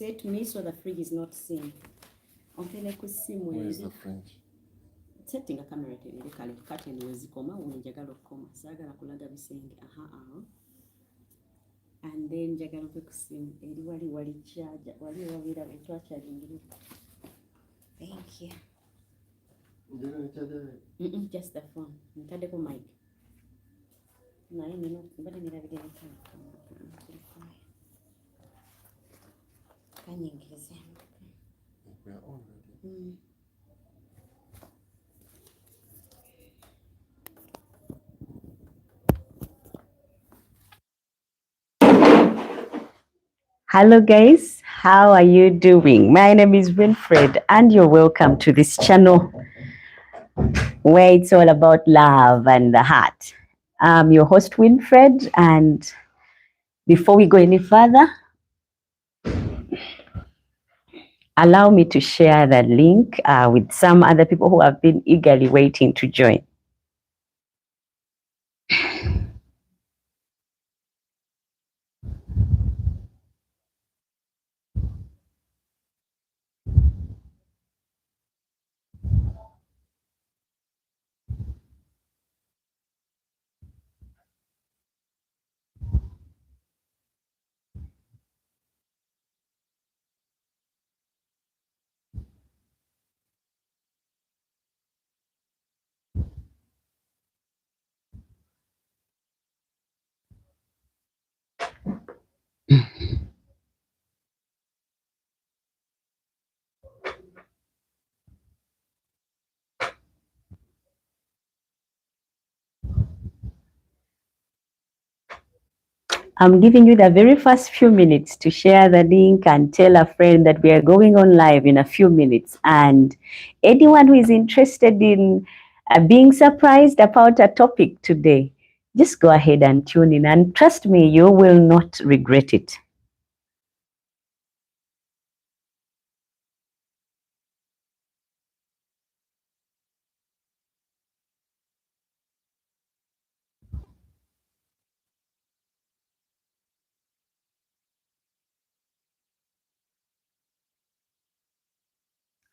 Set me so the fridge is not seen. Where is the fridge? Setting a camera curtain was coma when jagalo coma saga kulaga bisenge and then jagalo kusim wali charge wali wavira betwa charging. Thank you. Just the phone. Ntadeko mic. Na yeye nino bado ninavidia kana. Kanyingeze. We are on already. Hello guys, how are you doing? My name is Winfred and you're welcome to this channel where it's all about love and the heart. I'm your host Winfred, and before we go any further, allow me to share the link with some other people who have been eagerly waiting to join. I'm giving you the very first few minutes to share the link and tell a friend that we are going on live in a few minutes. And anyone who is interested in being surprised about a topic today, just go ahead and tune in. And trust me, you will not regret it.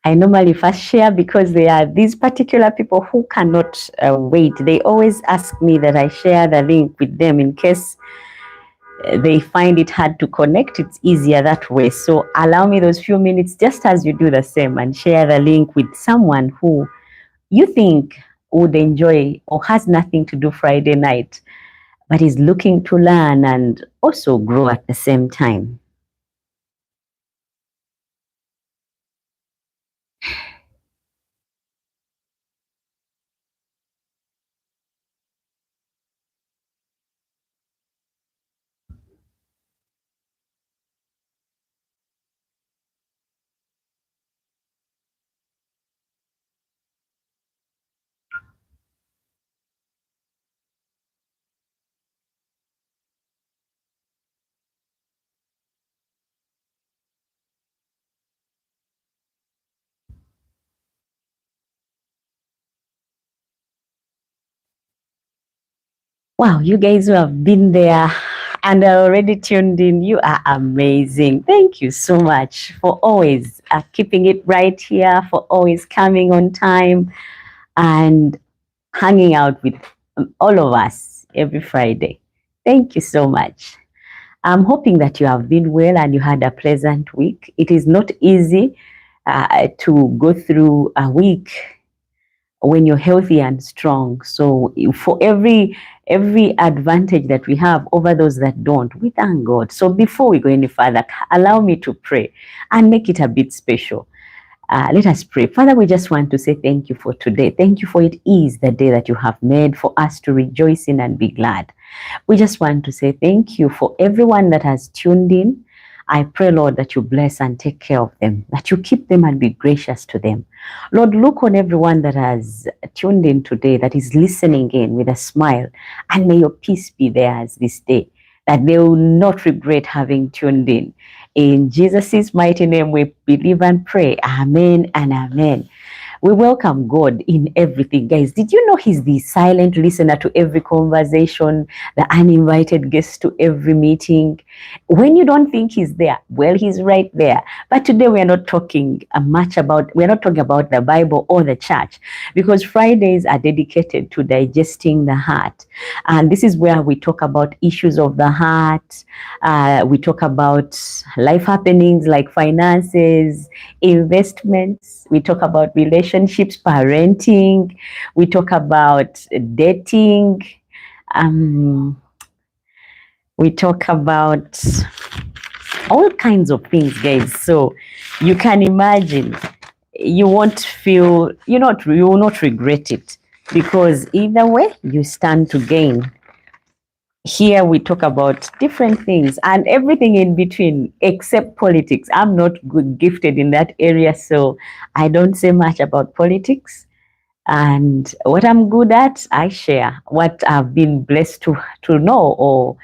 I normally first share because there are these particular people who cannot wait. They always ask me that I share the link with them in case they find it hard to connect. It's easier that way. So allow me those few minutes just as you do the same and share the link with someone who you think would enjoy or has nothing to do Friday night, but is looking to learn and also grow at the same time. Wow, you guys who have been there and are already tuned in, you are amazing. Thank you so much for always keeping it right here, for always coming on time and hanging out with all of us every Friday. Thank you so much. I'm hoping that you have been well and you had a pleasant week. It is not easy to go through a week when you're healthy and strong. So for every advantage that we have over those that don't, we thank God. So before we go any further, allow me to pray and make it a bit special. Let us pray. Father, we just want to say thank you for today. Thank you for it is the day that you have made for us to rejoice in and be glad. We just want to say thank you for everyone that has tuned in. I pray, Lord, that you bless and take care of them, that you keep them and be gracious to them. Lord, look on everyone that has tuned in today, that is listening in with a smile, and may your peace be theirs this day, that they will not regret having tuned in. In Jesus' mighty name we believe and pray. Amen and amen. We welcome God in everything. Guys, did you know He's the silent listener to every conversation, the uninvited guest to every meeting? When you don't think He's there, well, He's right there. But today we're not talking we're not talking about the Bible or the church, because Fridays are dedicated to digesting the heart. And this is where we talk about issues of the heart. We talk about life happenings like finances, investments. We talk about relationships, parenting. We talk about dating. We talk about all kinds of things, guys. So you can imagine, you will not regret it, because either way you stand to gain. Here we talk about different things and everything in between, except politics. I'm not gifted in that area, so I don't say much about politics. And what I'm good at, I share. What I've been blessed to know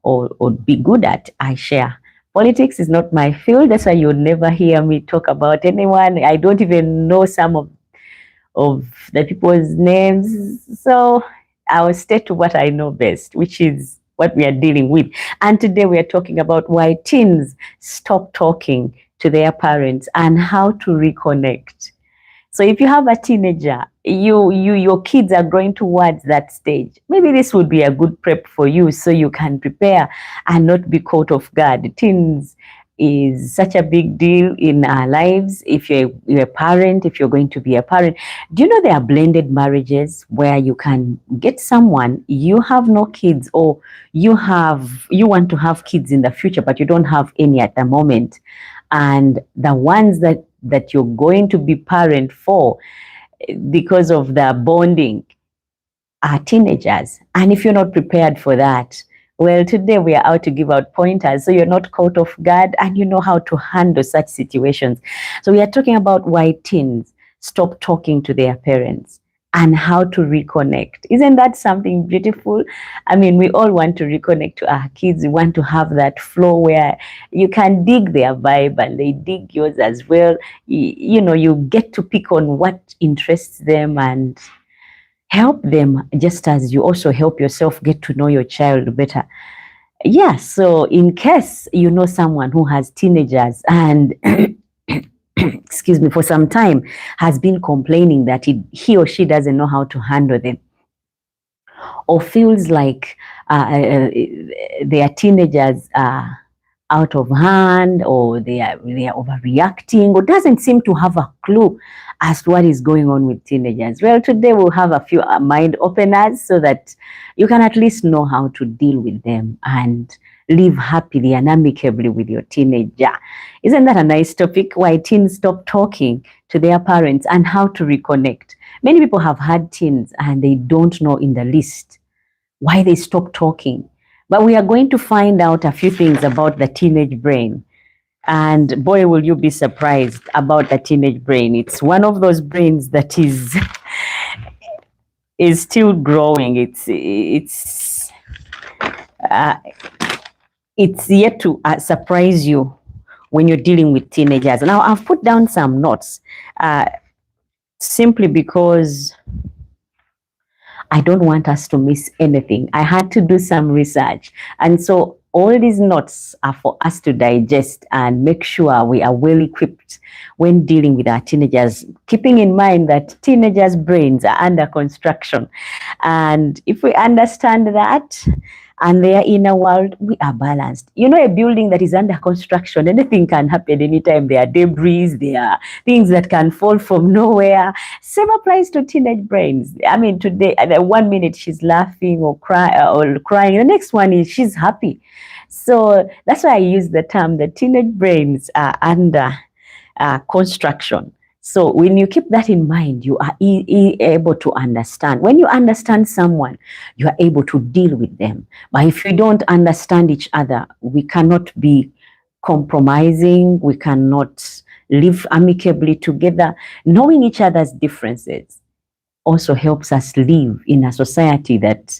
or be good at, I share. Politics is not my field. That's why you'll never hear me talk about anyone. I don't even know some of the people's names. So I will stay to what I know best, which is what we are dealing with. And today we are talking about why teens stop talking to their parents and how to reconnect. So if you have a teenager, your kids are growing towards that stage, maybe this would be a good prep for you so you can prepare and not be caught off guard. Teens is such a big deal in our lives. If you're a parent, if you're going to be a parent, do you know there are blended marriages where you can get someone, you have no kids, or you want to have kids in the future, but you don't have any at the moment. And the ones that you're going to be parent for, because of the bonding, are teenagers. And if you're not prepared for that, well, today we are out to give out pointers so you're not caught off guard and you know how to handle such situations. So we are talking about why teens stop talking to their parents and how to reconnect. Isn't that something beautiful? I mean, we all want to reconnect to our kids. We want to have that flow where you can dig their vibe and they dig yours as well. You get to pick on what interests them and help them, just as you also help yourself get to know your child better. Yeah, so in case you know someone who has teenagers and excuse me, for some time has been complaining that he or she doesn't know how to handle them, or feels like their teenagers are out of hand, or they are overreacting, or doesn't seem to have a clue as to what is going on with teenagers. Well, today we'll have a few mind openers so that you can at least know how to deal with them and live happily and amicably with your teenager. Isn't that a nice topic? Why teens stop talking to their parents and how to reconnect. Many people have had teens and they don't know in the least why they stop talking. But we are going to find out a few things about the teenage brain. And boy, will you be surprised about the teenage brain. It's one of those brains that is still growing. It's yet to surprise you when you're dealing with teenagers. Now, I've put down some notes simply because I don't want us to miss anything. I had to do some research. And so all these notes are for us to digest and make sure we are well equipped when dealing with our teenagers, keeping in mind that teenagers' brains are under construction. And if we understand that, and their inner world, we are balanced. You know, a building that is under construction, anything can happen anytime. There are debris, there are things that can fall from nowhere. Same applies to teenage brains. I mean, today, 1 minute she's laughing or crying. The next one is she's happy. So that's why I use the term that teenage brains are under construction. So when you keep that in mind, you are able to understand. When you understand someone, you are able to deal with them. But if we don't understand each other, we cannot be compromising. We cannot live amicably together. Knowing each other's differences also helps us live in a society that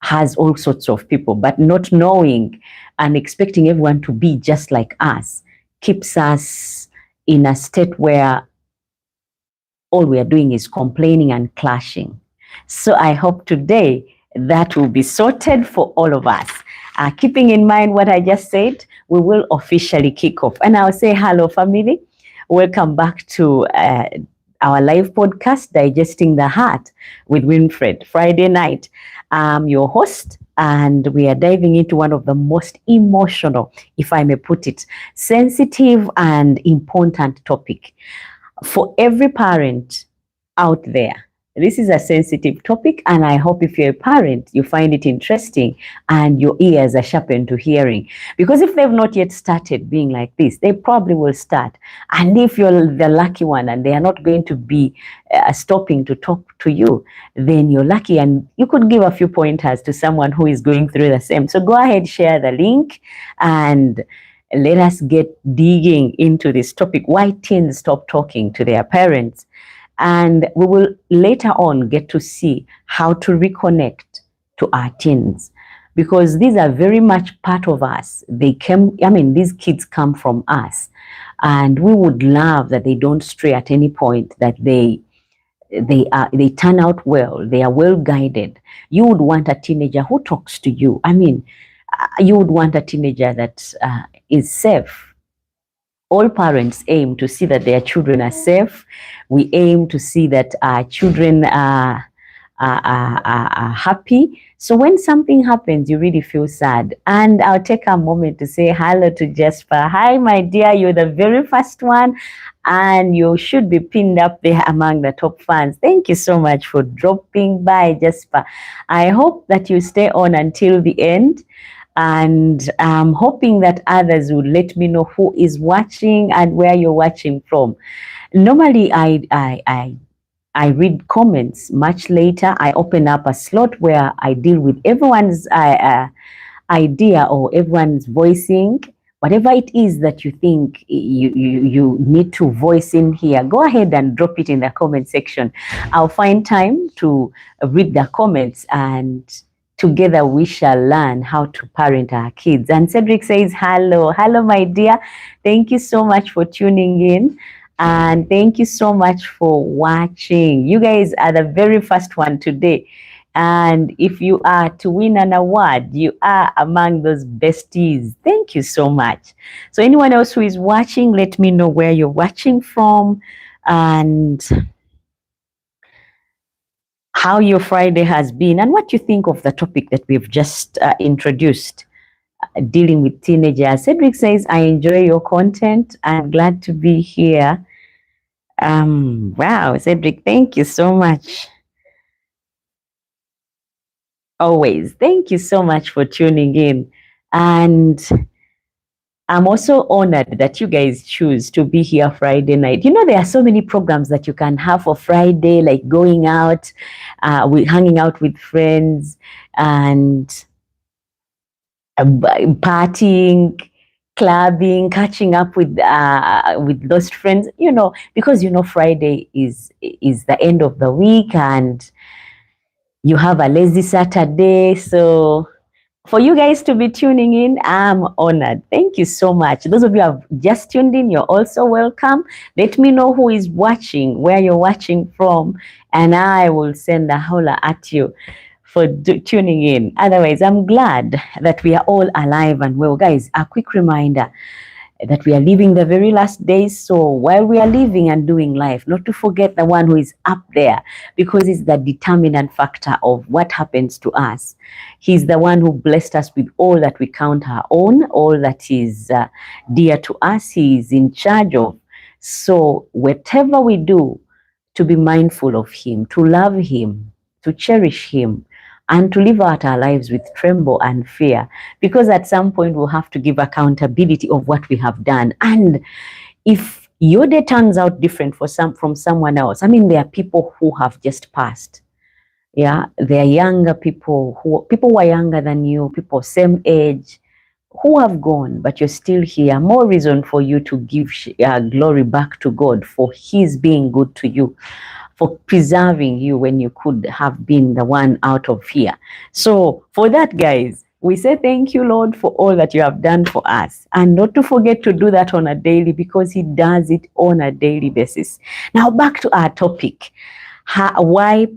has all sorts of people, but not knowing and expecting everyone to be just like us keeps us in a state where all we are doing is complaining and clashing. So I hope today that will be sorted for all of us. Keeping in mind what I just said, we will officially kick off. And I'll say hello, family. Welcome back to our live podcast, Digesting the Heart with Winfred, Friday night. I'm your host, and we are diving into one of the most emotional, if I may put it, sensitive and important topic for every parent out there. This is a sensitive topic, and I hope if you're a parent, you find it interesting and your ears are sharpened to hearing. Because if they've not yet started being like this, they probably will start. And if you're the lucky one and they are not going to be stopping to talk to you, then you're lucky and you could give a few pointers to someone who is going through the same. So go ahead, share the link, and let us get digging into this topic. Why teens stop talking to their parents? And we will later on get to see how to reconnect to our teens, because these are very much part of us. These kids come from us, and we would love that they don't stray at any point, that they turn out well, they are well guided. You would want a teenager who talks to you. You would want a teenager that is safe. All parents aim to see that their children are safe. We aim to see that our children are happy. So when something happens, you really feel sad. And I'll take a moment to say hello to Jasper. Hi, my dear. You're the very first one, and you should be pinned up there among the top fans. Thank you so much for dropping by, Jasper. I hope that you stay on until the end. And I'm hoping that others will let me know who is watching and where you're watching from. Normally, I read comments much later. I open up a slot where I deal with everyone's idea or everyone's voicing. Whatever it is that you think you need to voice in here, go ahead and drop it in the comment section. I'll find time to read the comments, and together we shall learn how to parent our kids. And Cedric says, hello, my dear. Thank you so much for tuning in. And thank you so much for watching. You guys are the very first one today. And if you are to win an award, you are among those besties. Thank you so much. So anyone else who is watching, let me know where you're watching from and how your Friday has been and what you think of the topic that we've just introduced, dealing with teenagers. Cedric says, I enjoy your content. I'm glad to be here. Wow, Cedric, thank you so much. Always. Thank you so much for tuning in. And I'm also honored that you guys choose to be here Friday night. You know, there are so many programs that you can have for Friday, like going out, hanging out with friends, and partying, clubbing, catching up with those friends. You know, because Friday is the end of the week, and you have a lazy Saturday, so for you guys to be tuning in, I'm honored. Thank you so much. Those of you who have just tuned in, you're also welcome. Let me know who is watching, where you're watching from, and I will send a holla at you for tuning in. Otherwise, I'm glad that we are all alive and well. Guys, a quick reminder that we are living the very last days. So while we are living and doing life, not to forget the one who is up there, because it's the determinant factor of what happens to us. He's the one who blessed us with all that we count our own, all that is dear to us, he is in charge of. So whatever we do, to be mindful of him, to love him, to cherish him, and to live out our lives with tremble and fear, because at some point we'll have to give accountability of what we have done. And if your day turns out different from someone else, there are people who have just passed. Yeah, there are younger people who are younger than you, people same age, who have gone, but you're still here. More reason for you to give glory back to God for his being good to you, for preserving you when you could have been the one out of here. So for that, guys, We say thank you, Lord, for all that you have done for us. And not to forget to do that on a daily, because he does it on a daily basis. Now back to our topic. Why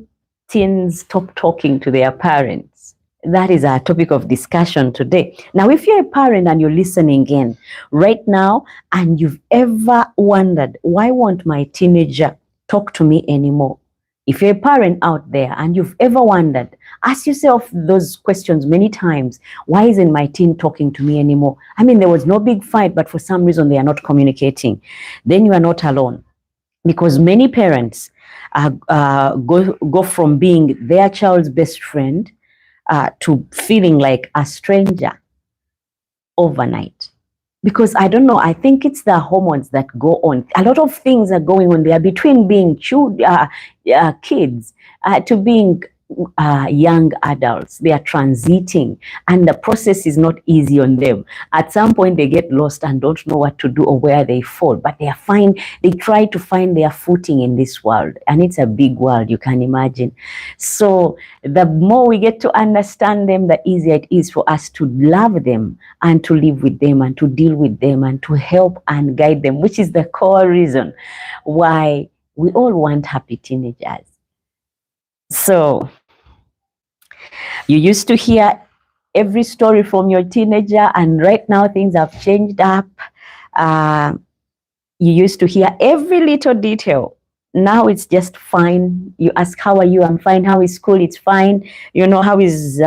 teens stop talking to their parents. That is our topic of discussion today. Now, if you're a parent and you're listening in right now and you've ever wondered, why won't my teenager talk to me anymore? If you're a parent out there and you've ever wondered, ask yourself those questions many times. Why isn't my teen talking to me anymore? I mean, there was no big fight, but for some reason they are not communicating. Then you are not alone, because many parents go from being their child's best friend to feeling like a stranger overnight. Because I don't know, I think it's the hormones that go on. A lot of things are going on there between being kids to being young adults. They are transiting, and the process is not easy on them. At some point they get lost and don't know what to do or where they fall, but they are fine. They try to find their footing in this world, and it's a big world, you can imagine. So the more we get to understand them, the easier it is for us to love them and to live with them and to deal with them and to help and guide them, which is the core reason why we all want happy teenagers. So you used to hear every story from your teenager, and right now things have changed up. You used to hear every little detail. Now it's just fine. You ask, how are you? I'm fine. How is school? It's fine. You know, how is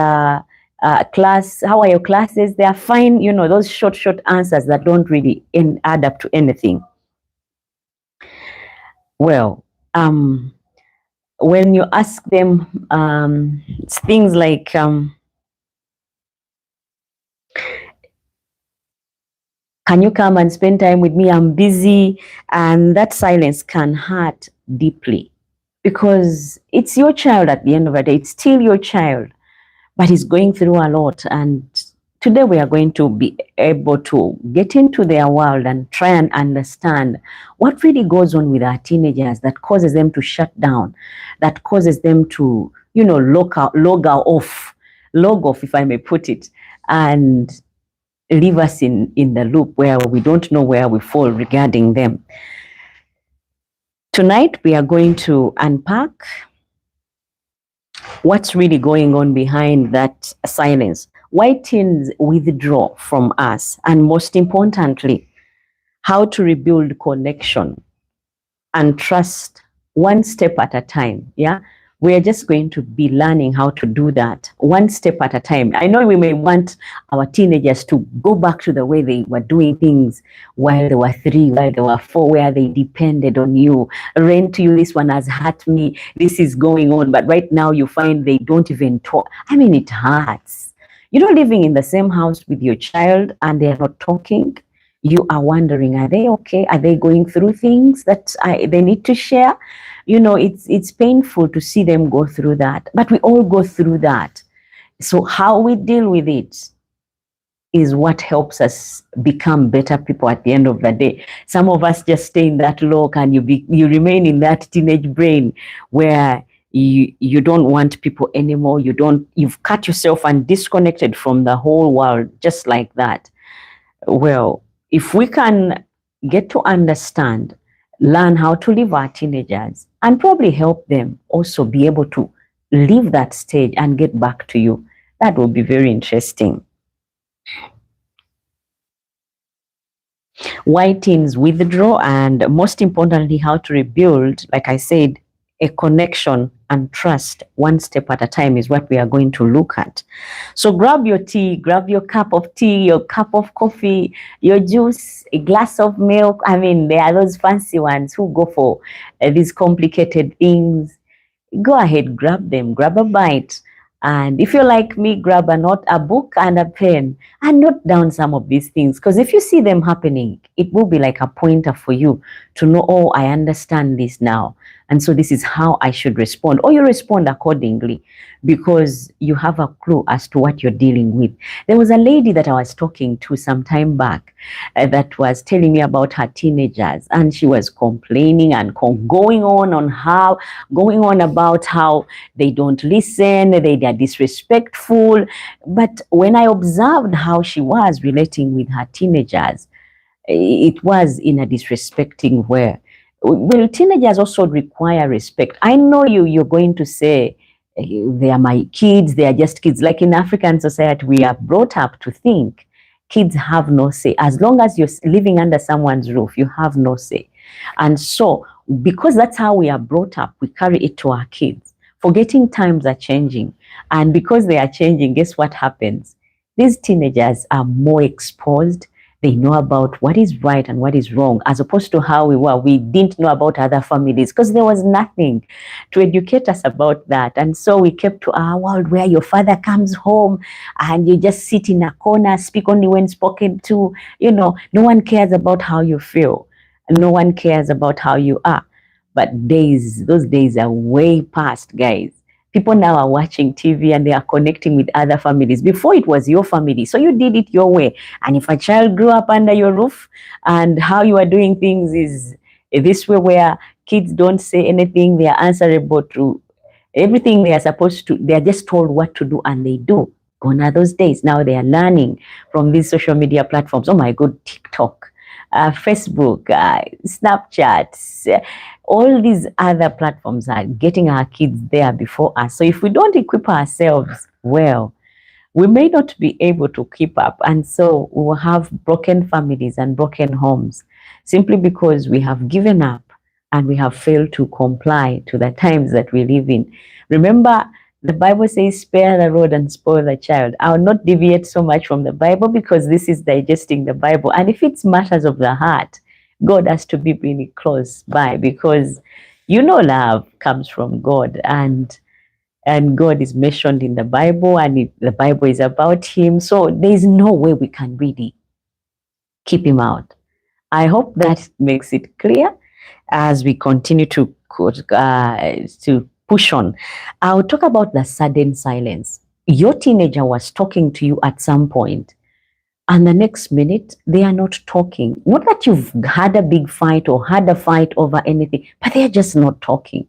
class? How are your classes? They are fine. You know, those short answers that don't really add up to anything. Well, when you ask them things like, can you come and spend time with me? I'm busy. And that silence can hurt deeply, because it's your child at the end of the day. It's still your child, but he's going through a lot. And today we are going to be able to get into their world and try and understand what really goes on with our teenagers that causes them to shut down, that causes them to, you know, log off, if I may put it, and leave us in the loop where we don't know where we fall regarding them. Tonight we are going to unpack what's really going on behind that silence. Why teens withdraw from us, and most importantly, how to rebuild connection and trust one step at a time. Yeah, we are just going to be learning how to do that one step at a time. I know we may want our teenagers to go back to the way they were doing things while they were 3, while they were 4, where they depended on you. Rent to you, this one has hurt me, this is going on. But right now you find they don't even talk. I mean, it hurts. You know, living in the same house with your child and they're not talking, you are wondering, are they okay? Are they going through things that they need to share? You know, it's painful to see them go through that, but we all go through that. So how we deal with it is what helps us become better people at the end of the day. Some of us just stay in that lock, and you remain in that teenage brain where you don't want people anymore. You've cut yourself and disconnected from the whole world just like that. Well, if we can get to understand, learn how to live our teenagers, and probably help them also be able to leave that stage and get back to you, that will be very interesting. Why teens withdraw, and most importantly, how to rebuild, like I said, a connection and trust one step at a time is what we are going to look at. So grab your tea, grab your cup of tea, your cup of coffee, your juice, a glass of milk. I mean, there are those fancy ones who go for these complicated things. Go ahead, grab them, grab a bite. And if you're like me, grab a book and a pen and note down some of these things. Because if you see them happening, it will be like a pointer for you to know, oh, I understand this now. And so this is how I should respond, or you respond accordingly because you have a clue as to what you're dealing with. There was a lady that I was talking to some time back that was telling me about her teenagers, and she was complaining and going on about how they don't listen, they are disrespectful. But when I observed how she was relating with her teenagers, it was in a disrespecting way. Well, teenagers also require respect. I know you're going to say, they are my kids, they are just kids. Like in African society, we are brought up to think kids have no say. As long as you're living under someone's roof, you have no say. And so, because that's how we are brought up, we carry it to our kids. Forgetting times are changing. And because they are changing, guess what happens? These teenagers are more exposed. They know about what is right and what is wrong, as opposed to how we were. We didn't know about other families because there was nothing to educate us about that. And so we kept to our world where your father comes home and you just sit in a corner, speak only when spoken to. No one cares about how you feel. No one cares about how you are. But those days are way past, guys. People now are watching TV and they are connecting with other families. Before, it was your family, so you did it your way. And if a child grew up under your roof and how you are doing things is this way, where kids don't say anything, they are answerable to everything they are supposed to, they are just told what to do and they do. Gone are those days. Now they are learning from these social media platforms. Oh my God, TikTok, Facebook, Snapchat, all these other platforms are getting our kids there before us. So if we don't equip ourselves well, we may not be able to keep up. And so we will have broken families and broken homes simply because we have given up and we have failed to comply to the times that we live in. Remember, the Bible says, spare the rod and spoil the child. I will not deviate so much from the Bible because this is digesting the Bible. And if it's matters of the heart, God has to be really close by, because love comes from God, and God is mentioned in the Bible, and the Bible is about him. So there is no way we can really keep him out. I hope that makes it clear as we continue to push on. I'll talk about the sudden silence. Your teenager was talking to you at some point, and the next minute they are not talking. Not that you've had a big fight or had a fight over anything, but they're just not talking.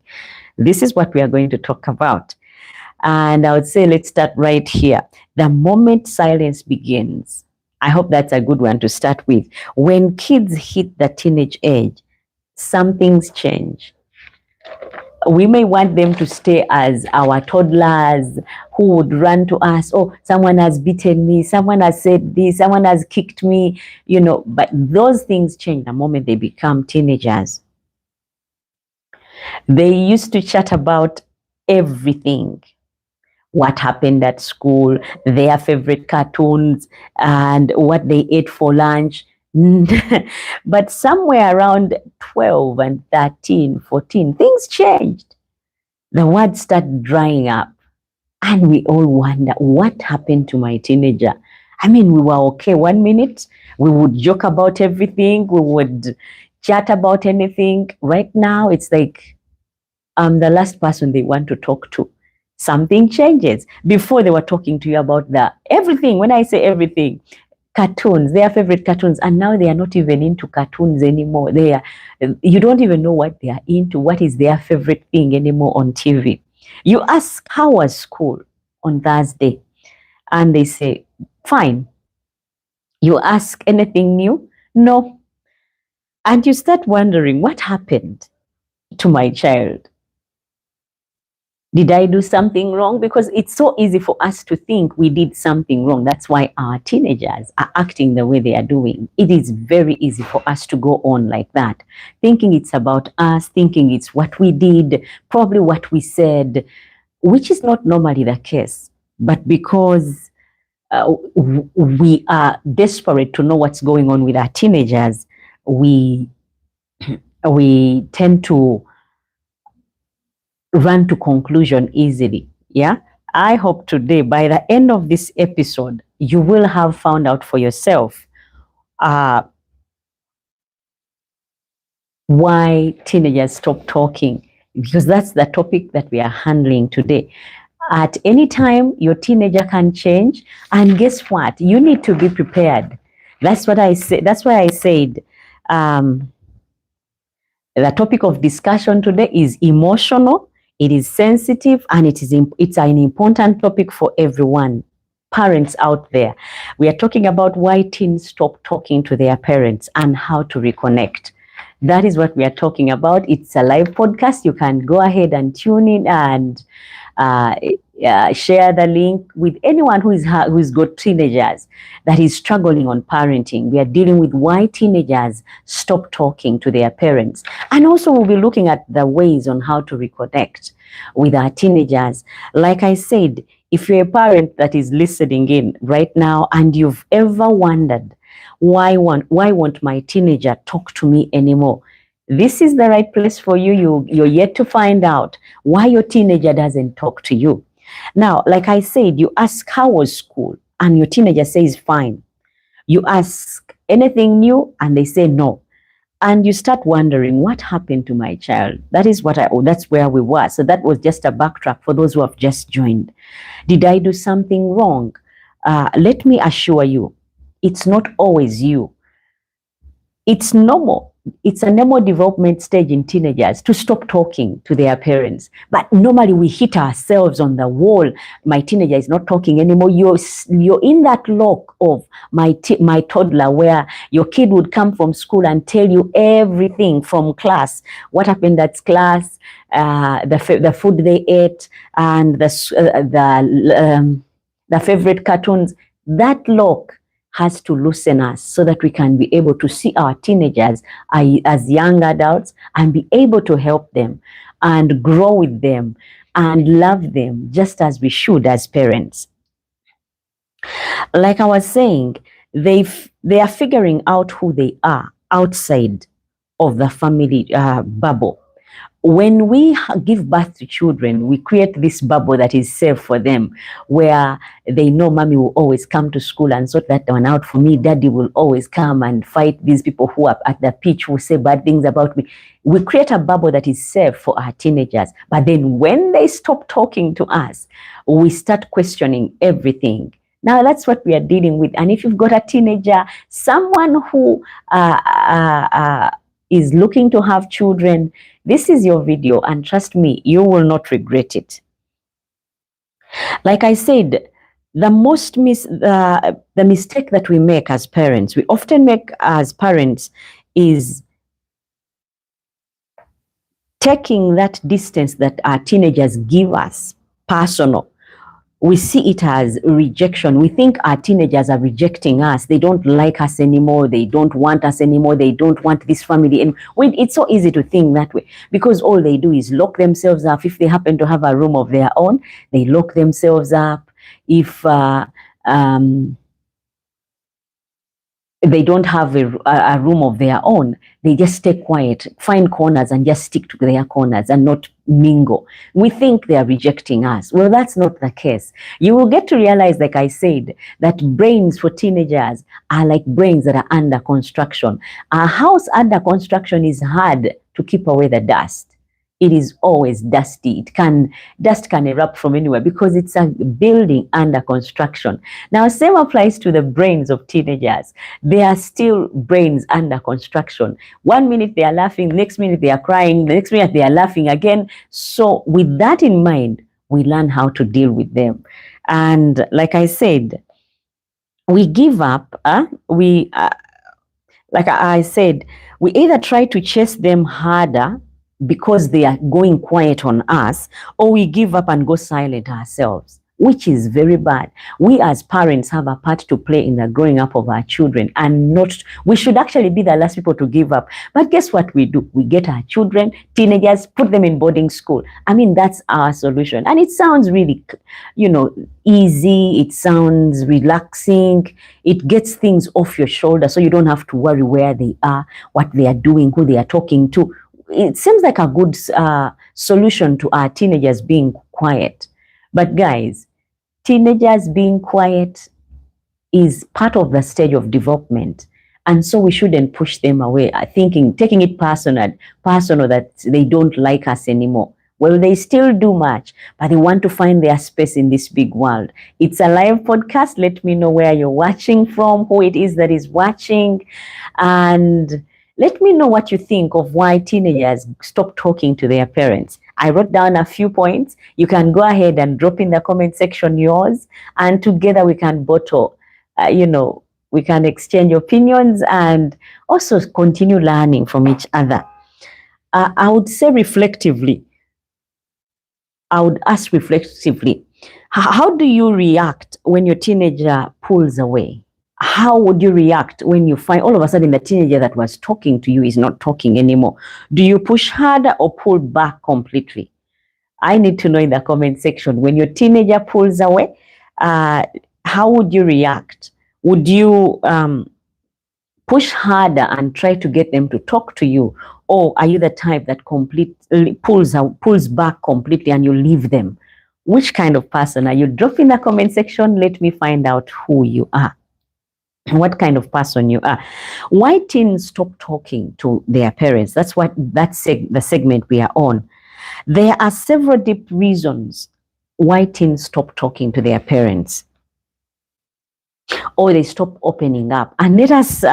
This is what we are going to talk about. And I would say, let's start right here. The moment silence begins. I hope that's a good one to start with. When kids hit the teenage age, some things change. We may want them to stay as our toddlers who would run to us. Oh, someone has beaten me. Someone has said this. Someone has kicked me. But those things change the moment they become teenagers. They used to chat about everything. What happened at school, their favorite cartoons, and what they ate for lunch. But somewhere around 12 and 13, 14, things changed. The words started drying up. And we all wonder, what happened to my teenager? I mean, we were okay 1 minute. We would joke about everything. We would chat about anything. Right now, it's like I'm the last person they want to talk to. Something changes. Before, they were talking to you about everything. When I say everything, cartoons, their favorite cartoons, and now they are not even into cartoons anymore. You don't even know what they are into, what is their favorite thing anymore on TV. You ask, how was school on Thursday? And they say, fine. You ask, anything new? No. And you start wondering, what happened to my child? Did I do something wrong? Because it's so easy for us to think we did something wrong. That's why our teenagers are acting the way they are doing. It is very easy for us to go on like that, thinking it's about us, thinking it's what we did, probably what we said, which is not normally the case. But because we are desperate to know what's going on with our teenagers, we tend to run to conclusion easily. Yeah. I hope today, by the end of this episode, you will have found out for yourself why teenagers stop talking because that's the topic that we are handling today. At any time, your teenager can change, and guess what? You need to be prepared. That's what I said. That's why I said the topic of discussion today is emotional. It is sensitive, and it's an important topic for everyone. Parents out there, we are talking about why teens stop talking to their parents and how to reconnect. That is what we are talking about. It's a live podcast. You can go ahead and tune in and share the link with anyone who's got teenagers that is struggling on parenting. We are dealing with why teenagers stop talking to their parents, and also we'll be looking at the ways on how to reconnect with our teenagers. Like I said, if you're a parent that is listening in right now and you've ever wondered why won't my teenager talk to me anymore, this is the right place for you. You're yet to find out why your teenager doesn't talk to you. Now, like I said, you ask, how was school? And your teenager says, fine. You ask anything new and they say no. And you start wondering, what happened to my child? That's where we were. So that was just a backtrack for those who have just joined. Did I do something wrong? Let me assure you, it's not always you. It's normal. It's a normal development stage in teenagers to stop talking to their parents. But normally we hit ourselves on the wall. My teenager is not talking anymore. You're in that lock of my toddler, where your kid would come from school and tell you everything from class. What happened at class, the food they ate, and the favorite cartoons. That lock has to loosen us so that we can be able to see our teenagers as young adults and be able to help them and grow with them and love them just as we should as parents. Like I was saying, they are figuring out who they are outside of the family bubble. When we give birth to children, we create this bubble that is safe for them, where they know mommy will always come to school and sort that one out for me. Daddy will always come and fight these people who are at the pitch who say bad things about me. We create a bubble that is safe for our teenagers. But then when they stop talking to us, we start questioning everything. Now that's what we are dealing with. And if you've got a teenager, someone who is looking to have children, this is your video, and trust me, you will not regret it. Like I said, the mistake that we make as parents, we often make as parents, is taking that distance that our teenagers give us personal. We see it as rejection. We think our teenagers are rejecting us. They don't like us anymore. They don't want us anymore. They don't want this family. And it's so easy to think that way, because all they do is lock themselves up. If they happen to have a room of their own, they lock themselves up. If they don't have a room of their own, they just stay quiet, find corners and just stick to their corners and not mingle. We think they are rejecting us. Well, that's not the case. You will get to realize, like I said, that brains for teenagers are like brains that are under construction. A house under construction is hard to keep away the dust. It is always dusty. Dust can erupt from anywhere because it's a building under construction. Now, same applies to the brains of teenagers. They are still brains under construction. 1 minute they are laughing, next minute they are crying, the next minute they are laughing again. So with that in mind, we learn how to deal with them. And like I said, we give up, like I said, we either try to chase them harder because they are going quiet on us, or we give up and go silent ourselves, which is very bad. We as parents have a part to play in the growing up of our children, and we should actually be the last people to give up. But guess what we do? We get our children, teenagers, put them in boarding school. I mean, that's our solution. And it sounds really, easy. It sounds relaxing. It gets things off your shoulder so you don't have to worry where they are, what they are doing, who they are talking to. It seems like a good solution to our teenagers being quiet. But guys, teenagers being quiet is part of the stage of development. And so we shouldn't push them away, taking it personal that they don't like us anymore. Well, they still do much, but they want to find their space in this big world. It's a live podcast. Let me know where you're watching from, who it is that is watching, and let me know what you think of why teenagers stop talking to their parents. I wrote down a few points. You can go ahead and drop in the comment section yours, and together we can we can exchange opinions and also continue learning from each other. I would say reflectively, I would ask reflexively, how do you react when your teenager pulls away? How would you react when you find all of a sudden the teenager that was talking to you is not talking anymore? Do you push harder or pull back completely? I need to know in the comment section. When your teenager pulls away, how would you react? Would you push harder and try to get them to talk to you? Or are you the type that completely pulls back completely and you leave them? Which kind of person are you? Drop in the comment section. Let me find out who you are, what kind of person you are. Why teens stop talking to their parents? That's the segment we are on. There are several deep reasons why teens stop talking to their parents, or they stop opening up. And let us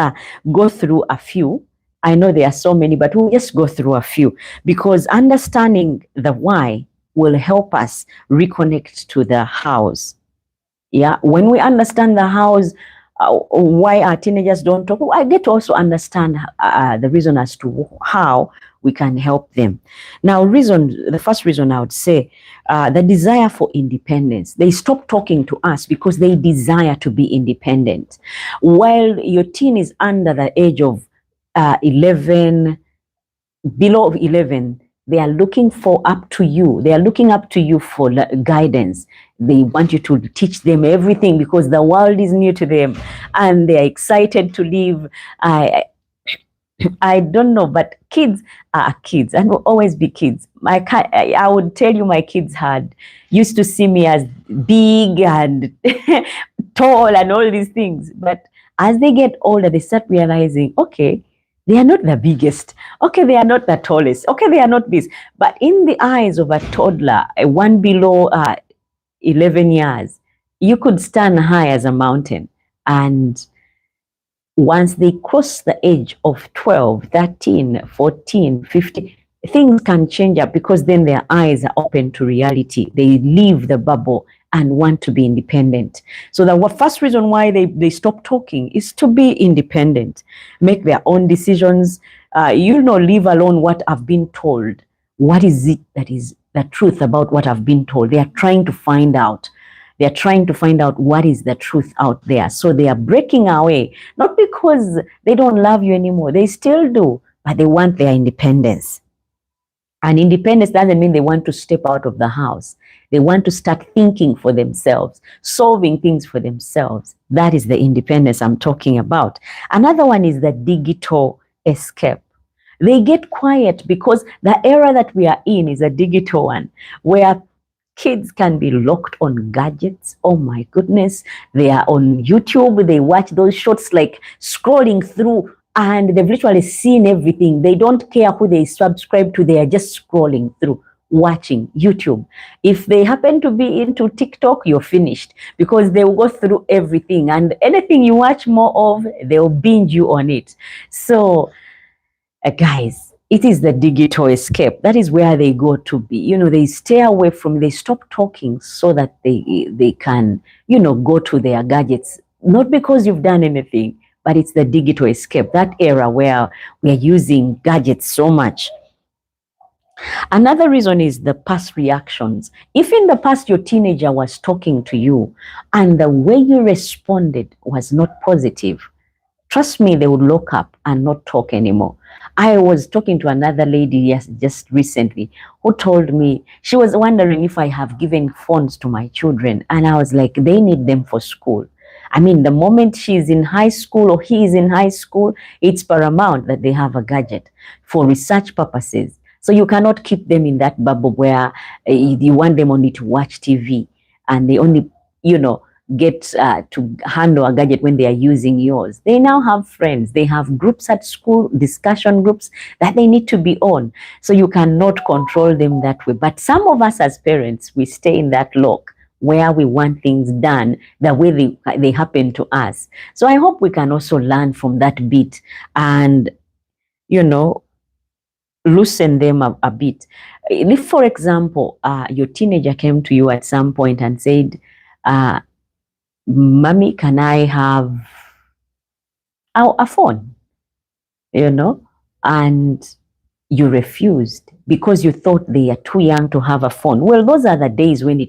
go through a few. I know there are so many, but we'll just go through a few, because understanding the why will help us reconnect to the hows. Yeah, when we understand the hows, why our teenagers don't talk, I get to also understand the reason as to how we can help them. Now, the first reason I would say, the desire for independence. They stop talking to us because they desire to be independent. While your teen is under the age of 11, below 11, they are looking up to you. They are looking up to you for guidance. They want you to teach them everything because the world is new to them and they are excited to live. I don't know, but kids are kids and will always be kids. I would tell you my kids used to see me as big and tall and all these things. But as they get older, they start realizing, okay, they are not the biggest. Okay, they are not the tallest. Okay, they are not this. But in the eyes of a toddler, one below 11 years, you could stand high as a mountain. And once they cross the age of 12, 13, 14, 15, things can change up because then their eyes are open to reality. They leave the bubble and want to be independent. So the first reason why they stop talking is to be independent, make their own decisions, leave alone what I've been told. What is it that is the truth about what I've been told? They are trying to find out. They're trying to find out what is the truth out there. So they are breaking away, not because they don't love you anymore. They still do, but they want their independence. And independence doesn't mean they want to step out of the house. They want to start thinking for themselves, solving things for themselves. That is the independence I'm talking about. Another one is the digital escape. They get quiet because the era that we are in is a digital one, where kids can be locked on gadgets. Oh my goodness. They are on YouTube. They watch those shorts, like scrolling through, and they've literally seen everything. They don't care who they subscribe to. They are just scrolling through, watching YouTube. If they happen to be into TikTok, you're finished, because they will go through everything, and anything you watch more of, they'll binge you on it. So guys, it is the digital escape. That is where they go to be. They stay away they stop talking so that they can, go to their gadgets. Not because you've done anything, but it's the digital escape, that era where we are using gadgets so much. Another reason is the past reactions. If in the past your teenager was talking to you and the way you responded was not positive, trust me, they would lock up and not talk anymore. I was talking to another lady just recently who told me she was wondering if I have given phones to my children. And I was like, they need them for school. I mean, the moment she's in high school or he is in high school, it's paramount that they have a gadget for research purposes. So you cannot keep them in that bubble where you want them only to watch TV and they only, get to handle a gadget when they are using yours. They now have friends. They have groups at school, discussion groups that they need to be on. So you cannot control them that way. But some of us as parents, we stay in that lock where we want things done the way they happen to us. So I hope we can also learn from that bit and, you know, loosen them a bit. If, for example, your teenager came to you at some point and said, Mommy, can I have a phone? You know, and you refused because you thought they are too young to have a phone. Well, those are the days when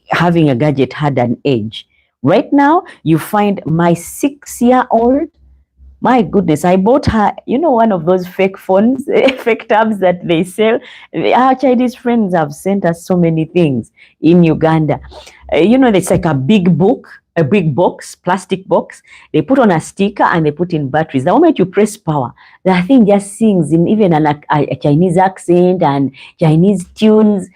having a gadget had an age. Right now, you find my 6-year-old, my goodness, I bought her, you know, one of those fake phones, fake tabs that they sell. Our Chinese friends have sent us so many things in Uganda. You know, it's like a big book, a big box, plastic box. They put on a sticker and they put in batteries. The moment you press power, the thing just sings in even a Chinese accent and Chinese tunes.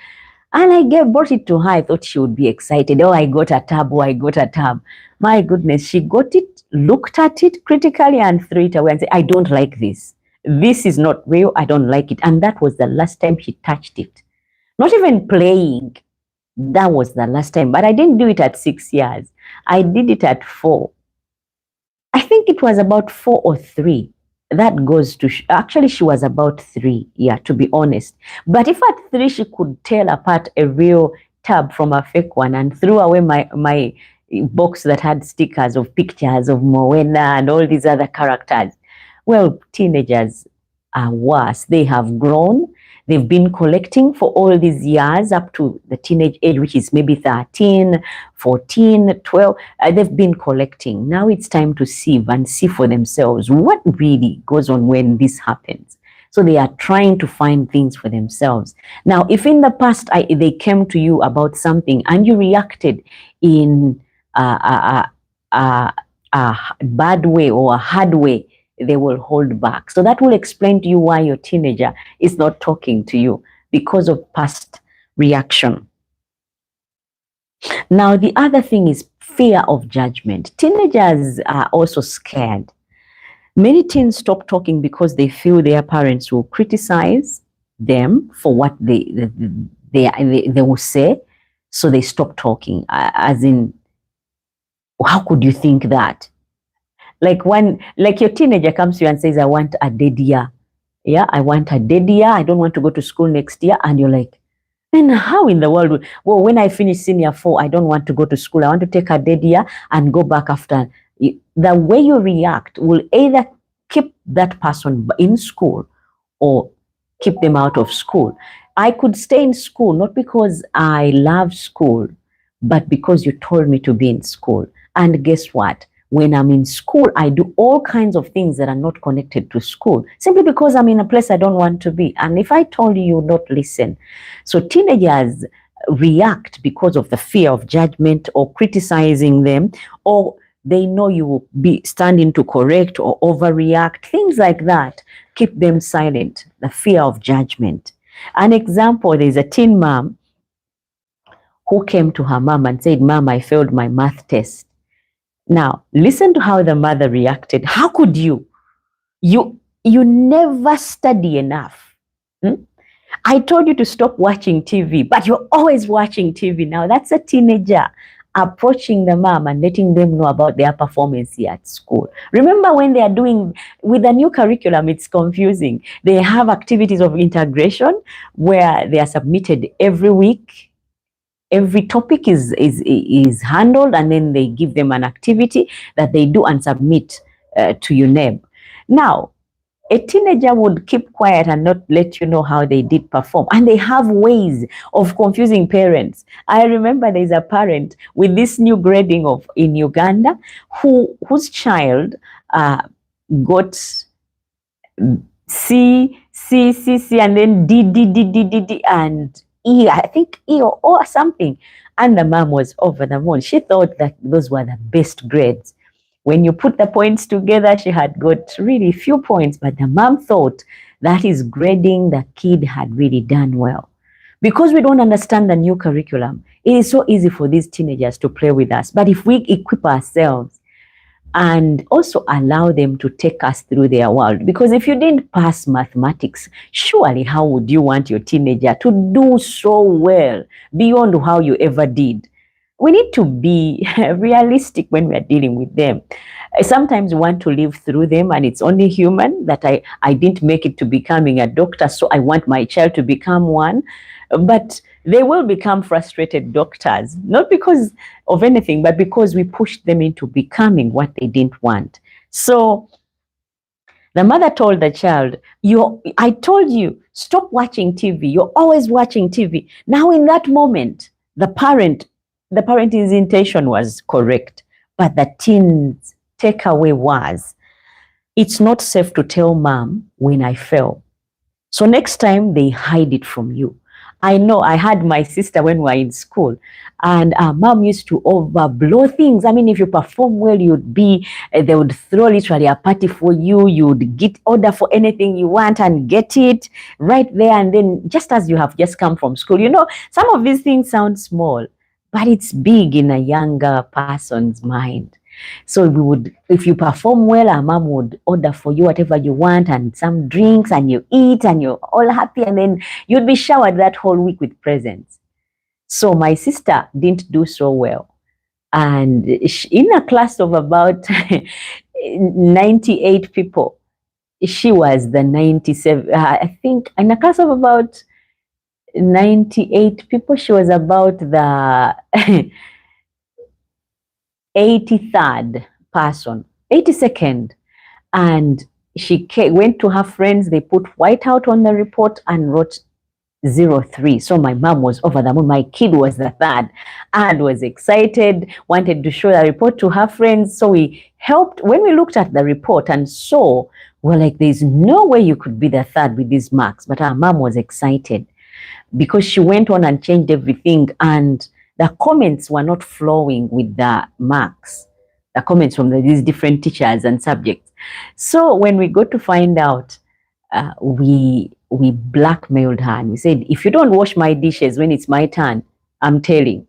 And I brought it to her. I thought she would be excited. Oh, I got a tab. Oh, I got a tab. My goodness, she got it, looked at it critically and threw it away and said, I don't like this. This is not real. I don't like it. And that was the last time she touched it. Not even playing. That was the last time. But I didn't do it at 6 years. I did it at 4. I think it was about 4 or 3. That goes to, actually she was about 3, yeah, to be honest. But if at 3 she could tell apart a real tab from a fake one and threw away my box that had stickers of pictures of Moana and all these other characters, well, teenagers are worse. They have grown. They've been collecting for all these years up to the teenage age, which is maybe 13, 14, 12. They've been collecting. Now it's time to sieve and see for themselves what really goes on when this happens. So they are trying to find things for themselves. Now, if in the past they came to you about something and you reacted in a bad way or a hard way, they will hold back. So that will explain to you why your teenager is not talking to you, because of past reaction. Now, the other thing is fear of judgment. Teenagers are also scared. Many teens stop talking because they feel their parents will criticize them for what they will say. So they stop talking, as in, how could you think that? Like your teenager comes to you and says, I want a dead year. Yeah, I want a dead year. I don't want to go to school next year. And you're like, and how in the world? Well, when I finish senior 4, I don't want to go to school. I want to take a dead year and go back after. The way you react will either keep that person in school or keep them out of school. I could stay in school, not because I love school, but because you told me to be in school. And guess what? When I'm in school, I do all kinds of things that are not connected to school, simply because I'm in a place I don't want to be. And if I told you, you would not listen. So teenagers react because of the fear of judgment or criticizing them, or they know you will be standing to correct or overreact. Things like that keep them silent, the fear of judgment. An example, there's a teen mom who came to her mom and said, Mom, I failed my math test. Now, listen to how the mother reacted. How could you? You never study enough. I told you to stop watching TV, but you're always watching TV. Now, that's a teenager approaching the mom and letting them know about their performance here at school. Remember when they are doing, with the new curriculum, it's confusing. They have activities of integration where they are submitted every week. Every topic is handled, and then they give them an activity that they do and submit to UNEB. Now, a teenager would keep quiet and not let you know how they did perform. And they have ways of confusing parents. I remember there's a parent with this new grading in Uganda whose child got C, and then D, and E, I think E or something. And the mom was over the moon. She thought that those were the best grades. When you put the points together, she had got really few points, but the mom thought that is grading the kid had really done well. Because we don't understand the new curriculum, it is so easy for these teenagers to play with us. But if we equip ourselves and also allow them to take us through their world, because if you didn't pass mathematics, surely how would you want your teenager to do so well beyond how you ever did? We need to be realistic when we are dealing with them. Sometimes we want to live through them, and it's only human that I didn't make it to becoming a doctor, so I want my child to become one. But they will become frustrated doctors, not because of anything, but because we pushed them into becoming what they didn't want. So the mother told the child, I told you, stop watching TV. You're always watching TV. Now in that moment, the parent's intention was correct, but the teen's takeaway was, it's not safe to tell mom when I fell. So next time they hide it from you. I know I had my sister when we were in school, and mom used to overblow things. I mean, if you perform well, they would throw literally a party for you. You would get order for anything you want and get it right there. And then just as you have just come from school, some of these things sound small, but it's big in a younger person's mind. So if you perform well, our mom would order for you whatever you want and some drinks, and you eat and you're all happy, and then you'd be showered that whole week with presents. So my sister didn't do so well. And in a class of about 98 people, she was the 97, I think in a class of about 98 people, she was about the 83rd person, 82nd. And she went to her friends, they put white out on the report and wrote 03. So my mom was over the moon. My kid was the third and was excited, wanted to show the report to her friends. So we helped. When we looked at the report and saw, we're like, there's no way you could be the third with these marks. But our mom was excited because she went on and changed everything, and the comments were not flowing with the marks, the comments from these different teachers and subjects. So when we got to find out, we blackmailed her and we said, if you don't wash my dishes when it's my turn, I'm telling.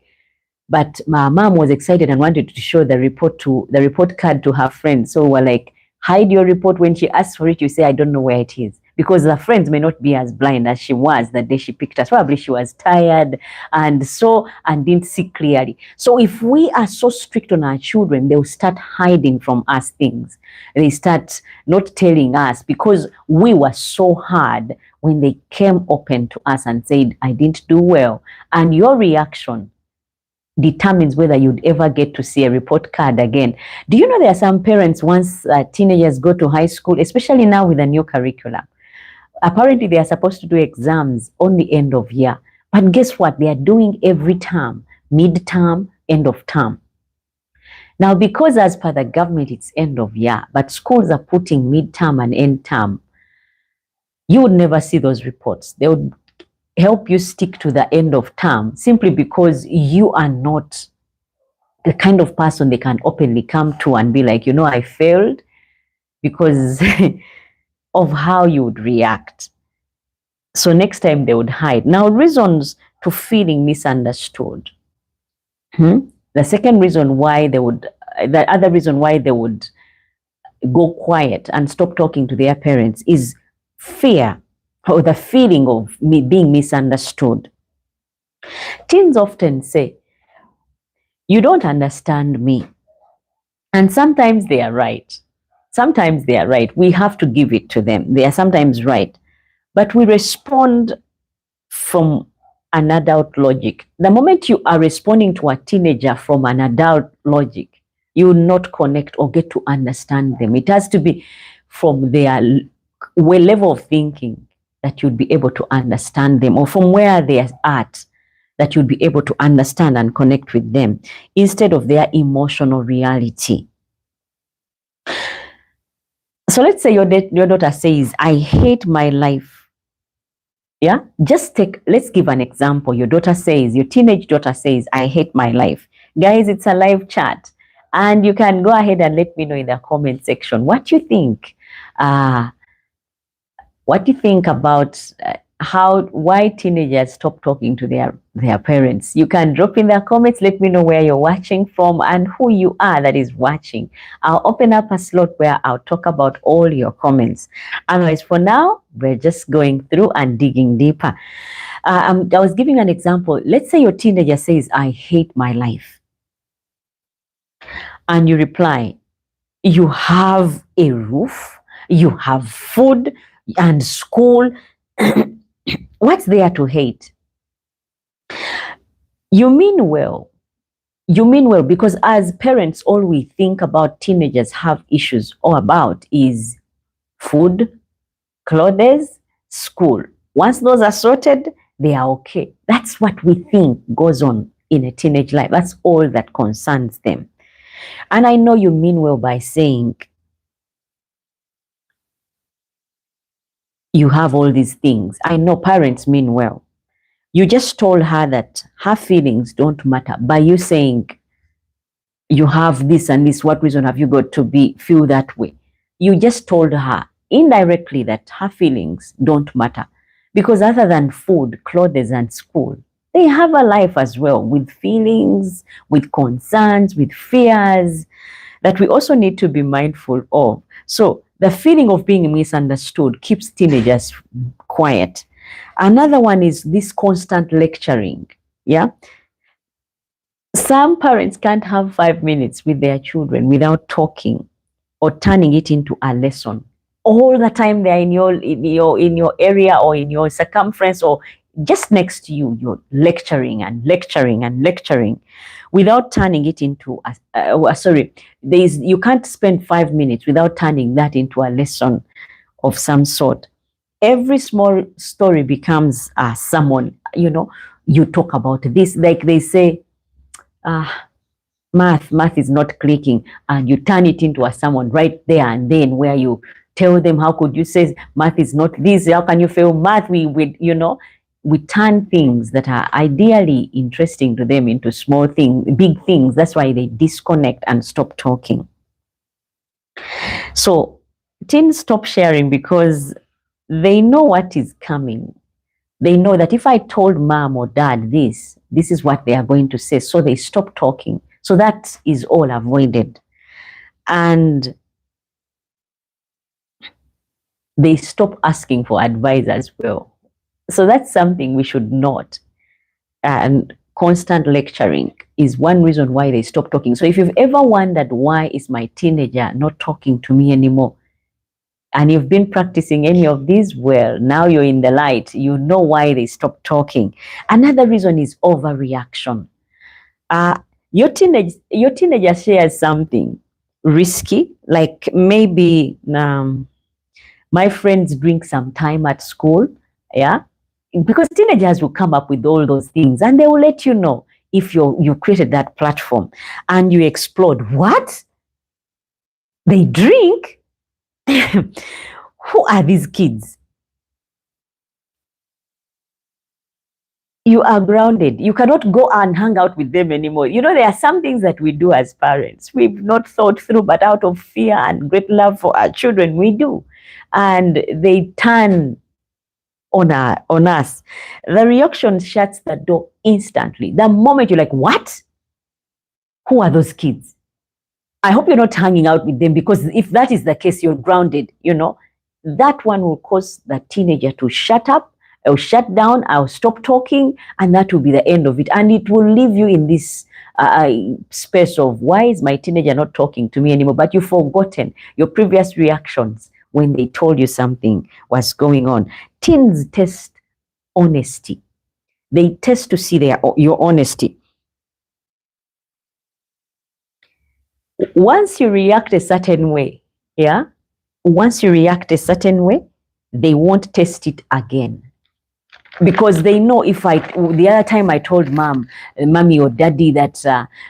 But my mom was excited and wanted to show the report card to her friends. So we're like, hide your report. When she asks for it, you say, I don't know where it is. Because the friends may not be as blind as she was the day she picked us. Probably she was tired and didn't see clearly. So if we are so strict on our children, they'll start hiding from us things. They start not telling us because we were so hard when they came open to us and said, I didn't do well. And your reaction determines whether you'd ever get to see a report card again. Do you know there are some parents, once teenagers go to high school, especially now with a new curriculum, apparently they are supposed to do exams on the end of year. But guess what? They are doing every term, mid-term, end of term. Now, because as per the government, it's end of year, but schools are putting mid-term and end term, you would never see those reports. They would help you stick to the end of term simply because you are not the kind of person they can openly come to and be like, I failed because of how you would react. So next time they would hide. Now, reasons to feeling misunderstood. The second reason why the other reason why they would go quiet and stop talking to their parents is fear, or the feeling of being misunderstood. Teens often say, you don't understand me. And sometimes they are right. Sometimes they are right. We have to give it to them. They are sometimes right. But we respond from an adult logic. The moment you are responding to a teenager from an adult logic, you will not connect or get to understand them. It has to be from their level of thinking that you'd be able to understand them, or from where they are at that you'd be able to understand and connect with them instead of their emotional reality. So let's say your daughter says, I hate my life. Yeah, let's give an example. Your teenage daughter says, I hate my life. Guys, it's a live chat. And you can go ahead and let me know in the comment section what you think. What do you think about why teenagers stop talking to their parents. You can drop in the comments. Let me know where you're watching from and who you are that is watching. I'll open up a slot where I'll talk about all your comments. Otherwise, for now, we're just going through and digging deeper. I was giving an example. Let's say your teenager says, I hate my life. And you reply, you have a roof, you have food and school. What's there to hate? You mean well. You mean well, because as parents, all we think about teenagers have issues all about is food, clothes, school. Once those are sorted, they are okay. That's what we think goes on in a teenage life. That's all that concerns them. And I know you mean well by saying you have all these things. I know parents mean well. You just told her that her feelings don't matter by you saying you have this and this. What reason have you got to feel that way? You just told her indirectly that her feelings don't matter, because other than food, clothes, and school, they have a life as well with feelings, with concerns, with fears that we also need to be mindful of. So the feeling of being misunderstood keeps teenagers quiet. Another one is this constant lecturing. Yeah. Some parents can't have 5 minutes with their children without talking or turning it into a lesson. All the time they're in your area or in your circumference or just next to you, you're lecturing and lecturing and lecturing without turning it into you can't spend 5 minutes without turning that into a lesson of some sort. Every small story becomes a sermon. You talk about this, like they say, math is not clicking, and you turn it into a sermon right there and then, where you tell them, how could you say math is not this? How can you fail math? We turn things that are ideally interesting to them into small things, big things. That's why they disconnect and stop talking. So teens stop sharing because they know what is coming. They know that if I told mom or dad this is what they are going to say. So they stop talking. So that is all avoided. And they stop asking for advice as well. So that's something we should note. And constant lecturing is one reason why they stop talking. So if you've ever wondered, why is my teenager not talking to me anymore? And you've been practicing any of these, well, now you're in the light. You know why they stop talking. Another reason is overreaction. Your teenager shares something risky, like maybe my friends drink some time at school, yeah? Because teenagers will come up with all those things and they will let you know if you created that platform and you explode. What? They drink? Who are these kids? You are grounded. You cannot go and hang out with them anymore. There are some things that we do as parents we've not thought through, but out of fear and great love for our children, we do. And they turn on us. The reaction shuts the door instantly. The moment you're like, what? Who are those kids? I hope you're not hanging out with them, because if that is the case, you're grounded. That one will cause the teenager to shut up, or shut down, or stop talking, and that will be the end of it. And it will leave you in this space of, why is my teenager not talking to me anymore? But you've forgotten your previous reactions when they told you something was going on. Teens test honesty. They test to see your honesty. Once you react a certain way, yeah? Once you react a certain way, they won't test it again. Because they know, the other time I told mommy or daddy that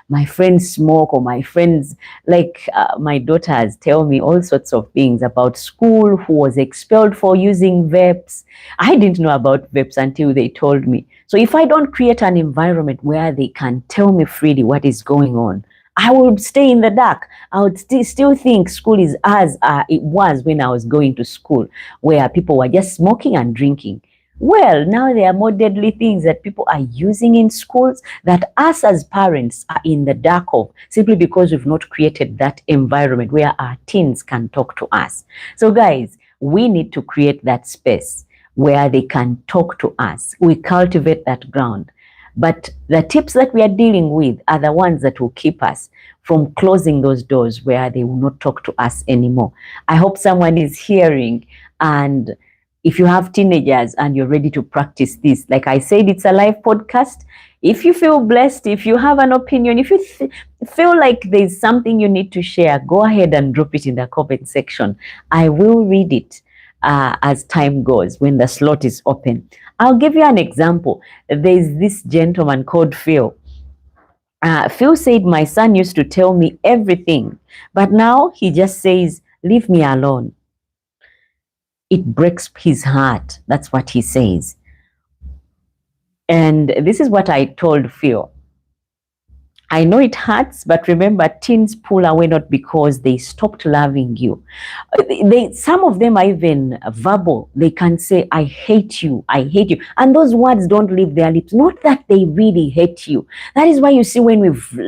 my friends smoke, or my friends, my daughters tell me all sorts of things about school, who was expelled for using vapes. I didn't know about vapes until they told me. So if I don't create an environment where they can tell me freely what is going on, I would stay in the dark. I would still think school is as it was when I was going to school, where people were just smoking and drinking. Well, now there are more deadly things that people are using in schools that us as parents are in the dark of, simply because we've not created that environment where our teens can talk to us. So guys, we need to create that space where they can talk to us. We cultivate that ground. But the tips that we are dealing with are the ones that will keep us from closing those doors where they will not talk to us anymore. I hope someone is hearing, and if you have teenagers and you're ready to practice this, like I said, it's a live podcast. If you feel blessed, if you have an opinion, if you feel like there's something you need to share, go ahead and drop it in the comment section. I will read it as time goes when the slot is open. I'll give you an example. There's this gentleman called Phil. Phil said, my son used to tell me everything, but now he just says, leave me alone. It breaks his heart. That's what he says. And this is what I told Phil. I know it hurts, but remember, teens pull away not because they stopped loving you. Some of them are even verbal. They can say, I hate you, I hate you. And those words don't leave their lips. Not that they really hate you. That is why you see when we've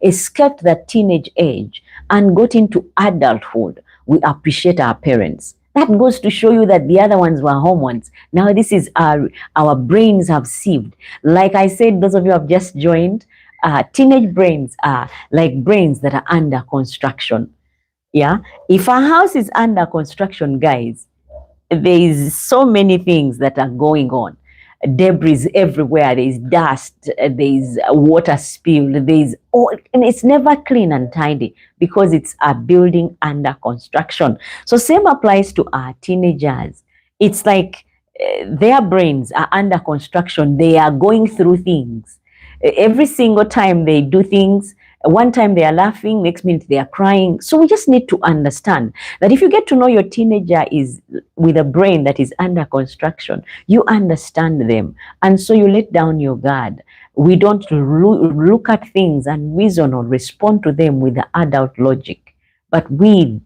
escaped that teenage age and got into adulthood, we appreciate our parents. That goes to show you that the other ones were hormones. Now this is our brains have sieved. Like I said, those of you who have just joined, teenage brains are like brains that are under construction. Yeah. If a house is under construction, guys, there is so many things that are going on. Debris everywhere. There is dust. There is water spilled. There is all, and it's never clean and tidy because it's a building under construction. So same applies to our teenagers. It's like their brains are under construction. They are going through things. Every single time they do things, one time they are laughing, next minute they are crying. So we just need to understand that if you get to know your teenager is with a brain that is under construction, you understand them. And so you let down your guard. We don't look at things and reason or respond to them with the adult logic, but with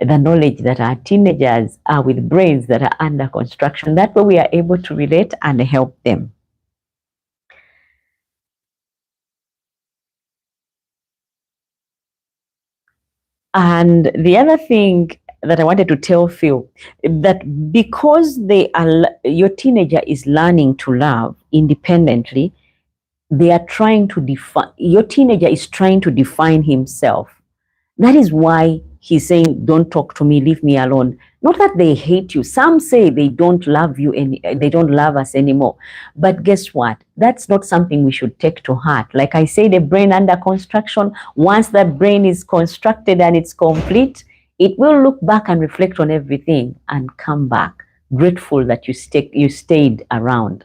the knowledge that our teenagers are with brains that are under construction. That way we are able to relate and help them. And the other thing that I wanted to tell Phil, that because your teenager is learning to love independently, they are trying to define, your teenager is trying to define himself. That is why he's saying, don't talk to me, leave me alone. Not that they hate you. Some say they don't love you and they don't love us anymore. But guess what? That's not something we should take to heart. Like I say, the brain under construction, once that brain is constructed and it's complete, it will look back and reflect on everything and come back grateful that you stayed around.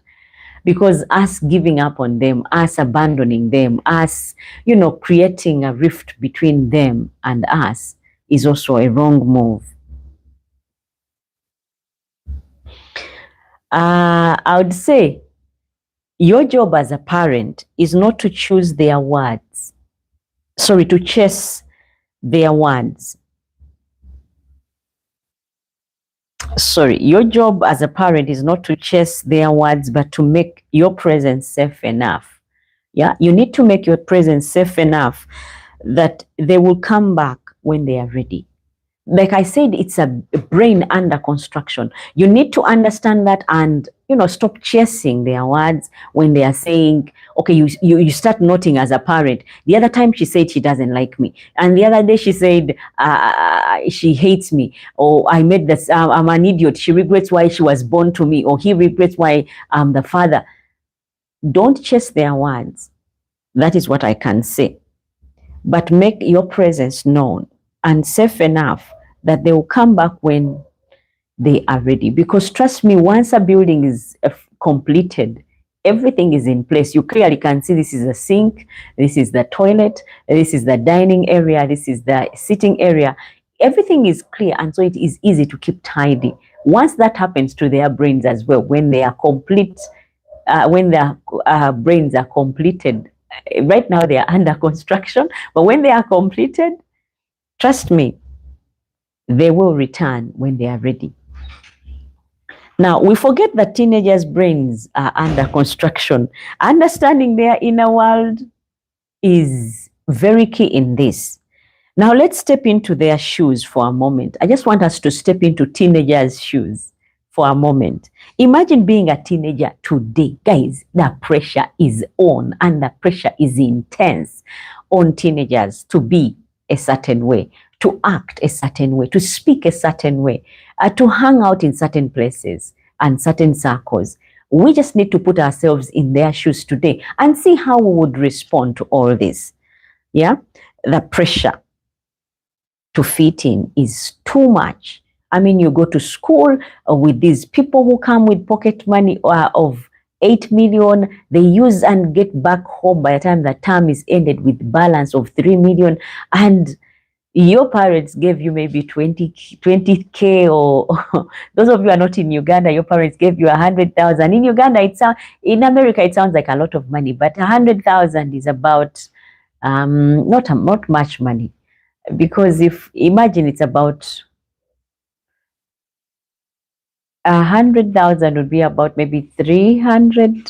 Because us giving up on them, us abandoning them, us, creating a rift between them and us is also a wrong move. I would say your job as a parent is not to choose their words. To chase their words. Your job as a parent is not to chase their words, but to make your presence safe enough. Yeah, you need to make your presence safe enough that they will come back when they are ready. Like I said, it's a brain under construction. You need to understand that and, stop chasing their words when they are saying, okay, you start noting as a parent. The other time she said she doesn't like me. And the other day she said she hates me. Or I made this, I'm an idiot. She regrets why she was born to me. Or he regrets why I'm the father. Don't chase their words. That is what I can say. But make your presence known and safe enough that they will come back when they are ready. Because trust me, once a building is completed, everything is in place. You clearly can see this is a sink, this is the toilet, this is the dining area, this is the sitting area. Everything is clear, and so it is easy to keep tidy. Once that happens to their brains as well, when they are complete, when their brains are completed, right now they are under construction, but when they are completed, trust me, they will return when they are ready. Now, we forget that teenagers' brains are under construction. Understanding their inner world is very key in this. Now, let's step into their shoes for a moment. I just want us to step into teenagers' shoes for a moment. Imagine being a teenager today. Guys, the pressure is on and the pressure is intense on teenagers to be a certain way, to act a certain way, to speak a certain way, to hang out in certain places and certain circles. We just need to put ourselves in their shoes today and see how we would respond to all this. Yeah, the pressure to fit in is too much. I mean, you go to school with these people who come with pocket money of 8 million, they use and get back home by the time the term is ended with balance of 3 million, and your parents gave you maybe 20K, or those of you who are not in Uganda, your parents gave you 100,000. In Uganda, in America, it sounds like a lot of money, but 100,000 is about not much money. Because imagine it's about 100,000 would be about maybe 300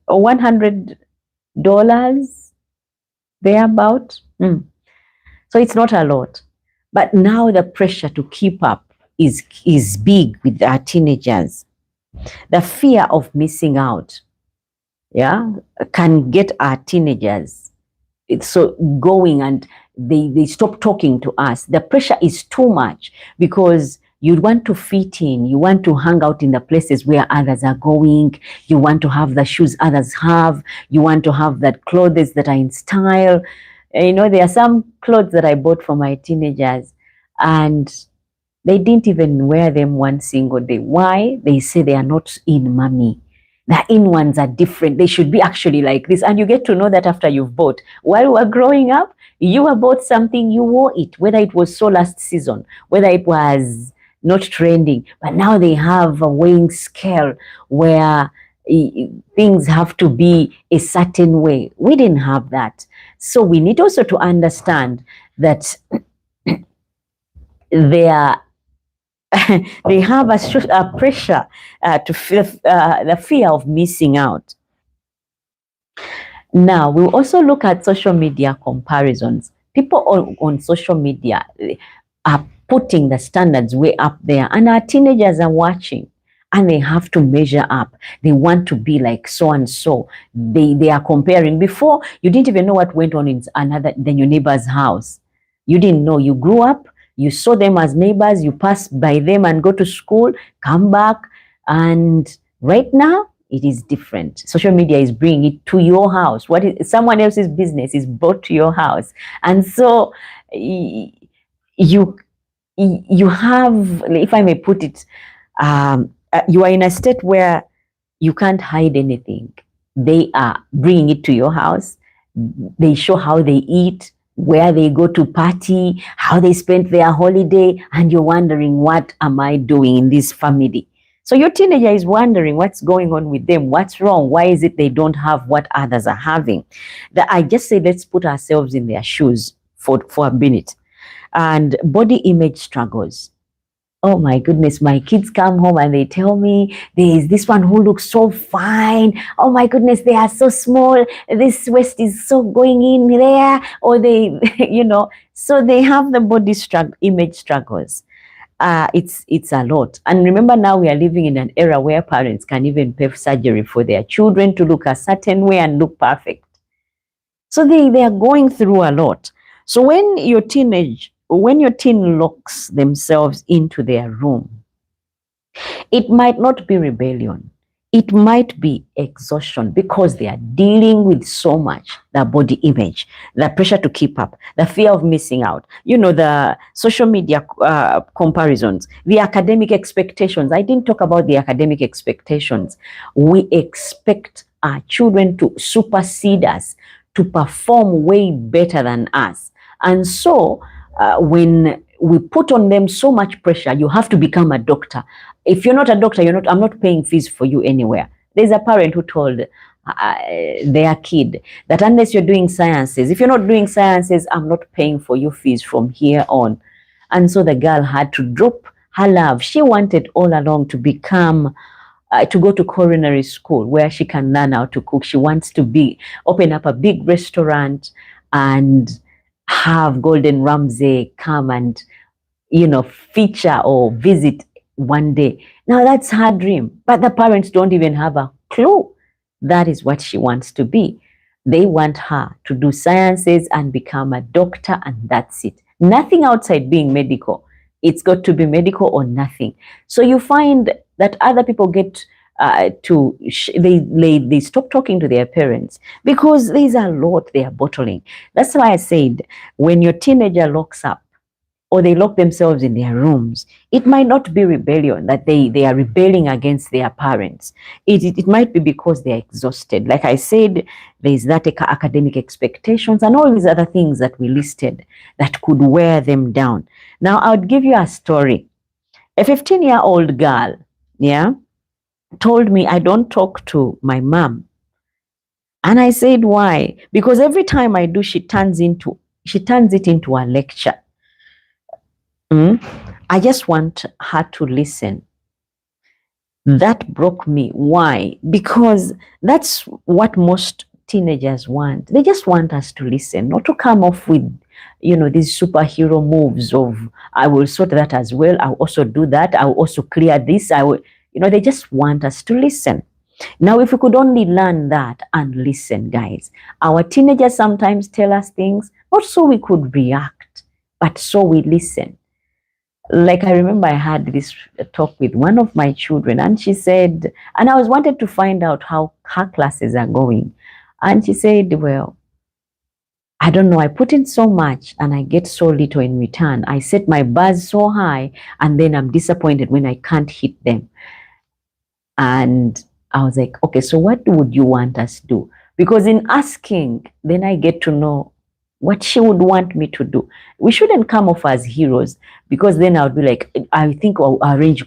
or $100 thereabout. So it's not a lot. But now the pressure to keep up is big with our teenagers. The fear of missing out, can get our teenagers so going, and they stop talking to us. The pressure is too much because you want to fit in, you want to hang out in the places where others are going, you want to have the shoes others have, you want to have that clothes that are in style. There are some clothes that I bought for my teenagers and they didn't even wear them one single day. Why? They say they are not in, mommy. The in ones are different. They should be actually like this. And you get to know that after you've bought. While we were growing up, you bought something, you wore it, whether it was so last season, whether it was not trending. But now they have a weighing scale where things have to be a certain way. We didn't have that. So we need also to understand that they have a pressure to feel the fear of missing out. Now, we'll also look at social media comparisons. People on social media are putting the standards way up there, and our teenagers are watching and they have to measure up. They want to be like so and so. They are comparing. Before, you didn't even know what went on in your neighbor's house. You didn't know. You grew up, you saw them as neighbors, you passed by them and go to school, come back, and right now it is different. Social media is bringing it to your house. What is someone else's business is brought to your house, and so you have, if I may put it, you are in a state where you can't hide anything. They are bringing it to your house. They show how they eat, where they go to party, how they spend their holiday, and you're wondering, what am I doing in this family? So your teenager is wondering what's going on with them, what's wrong, why is it they don't have what others are having? I just say, let's put ourselves in their shoes for a minute. And body image struggles. Oh my goodness, my kids come home and they tell me, there is this one who looks so fine. Oh my goodness, they are so small. This waist is so going in there. Or they, so they have the body image struggles. It's a lot. And remember, now we are living in an era where parents can even pay for surgery for their children to look a certain way and look perfect. So they are going through a lot. So when your teen locks themselves into their room, it might not be rebellion. It might be exhaustion because they are dealing with so much, the body image, the pressure to keep up, the fear of missing out, the social media comparisons, the academic expectations. I didn't talk about the academic expectations. We expect our children to supersede us, to perform way better than us. And so when we put on them so much pressure, you have to become a doctor. If you're not a doctor, I'm not paying fees for you anywhere. There's a parent who told their kid that unless you're doing sciences, if you're not doing sciences, I'm not paying for your fees from here on. And so the girl had her love. She wanted all along to become to go to culinary school where she can learn how to cook. She wants to open up a big restaurant and have Gordon Ramsay come and, feature or visit one day. Now that's her dream, but the parents don't even have a clue that is what she wants to be. They want her to do sciences and become a doctor, and that's it. Nothing outside being medical. It's got to be medical or nothing. So you find that other people get they stop talking to their parents because there's a lot they are bottling. That's why I said when your teenager locks up or they lock themselves in their rooms, it might not be rebellion, that they are rebelling against their parents. It might be because they're exhausted. Like I said, there's that academic expectations and all these other things that we listed that could wear them down. Now, I would give you a story. A 15-year-old girl, told me, I don't talk to my mom. And I said, why? Because every time I do, she turns it into a lecture. I just want her to listen. That broke me. Why? Because that's what most teenagers want. They just want us to listen, not to come off with, these superhero moves of, I will sort that as well. I'll also do that. I'll also clear this. They just want us to listen. Now, if we could only learn that and listen, guys, our teenagers sometimes tell us things, not so we could react, but so we listen. Like I remember I had this talk with one of my children, and she said, and I wanted to find out how her classes are going. And she said, well, I don't know, I put in so much and I get so little in return. I set my bars so high and then I'm disappointed when I can't hit them. And I was like, okay, so what would you want us to do? Because in asking, then I get to know what she would want me to do. We shouldn't come off as heroes, because then I would be like, I think I'll arrange,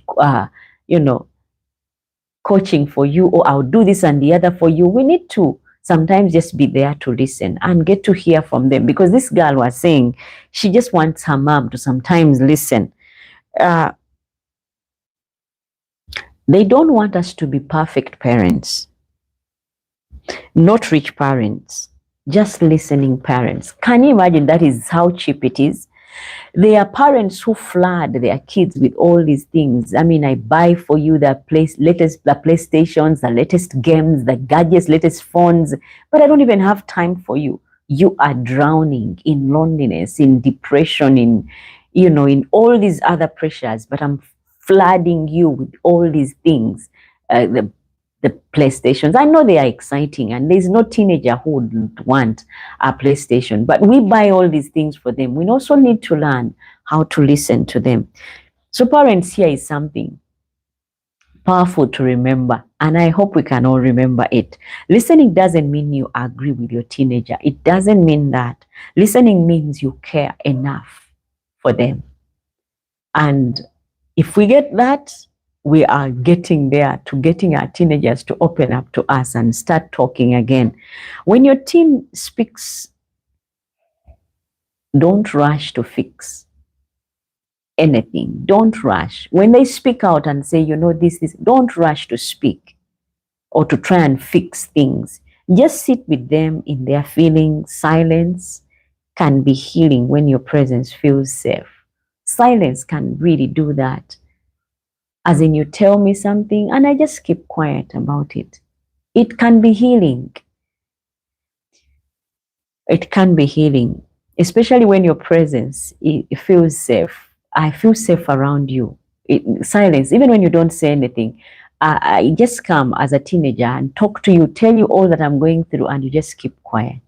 coaching for you, or I'll do this and the other for you. We need to sometimes just be there to listen and get to hear from them, because this girl was saying she just wants her mom to sometimes listen. They don't want us to be perfect parents, not rich parents, just listening parents. Can you imagine that is how cheap it is? There are parents who flood their kids with all these things. I mean, I buy for you the PlayStations, the latest games, the gadgets, latest phones, but I don't even have time for you. You are drowning in loneliness, in depression, in all these other pressures, but I'm flooding you with all these things. The PlayStations, I know they are exciting, and there's no teenager who would want a PlayStation, but we buy all these things for them. We also need to learn how to listen to them. So parents, here is something powerful to remember, and I hope we can all remember it. Listening doesn't mean you agree with your teenager. It doesn't mean that. Listening means you care enough for them. And if we get that, we are getting there to getting our teenagers to open up to us and start talking again. When your teen speaks, don't rush to fix anything. Don't rush. When they speak out and say, this, don't rush to speak or to try and fix things. Just sit with them in their feelings. Silence can be healing when your presence feels safe. Silence can really do that. As in, you tell me something and I just keep quiet about it. It can be healing. It can be healing, especially when your presence, it feels safe. I feel safe around you. Silence, even when you don't say anything, I just come as a teenager and talk to you, tell you all that I'm going through, and you just keep quiet.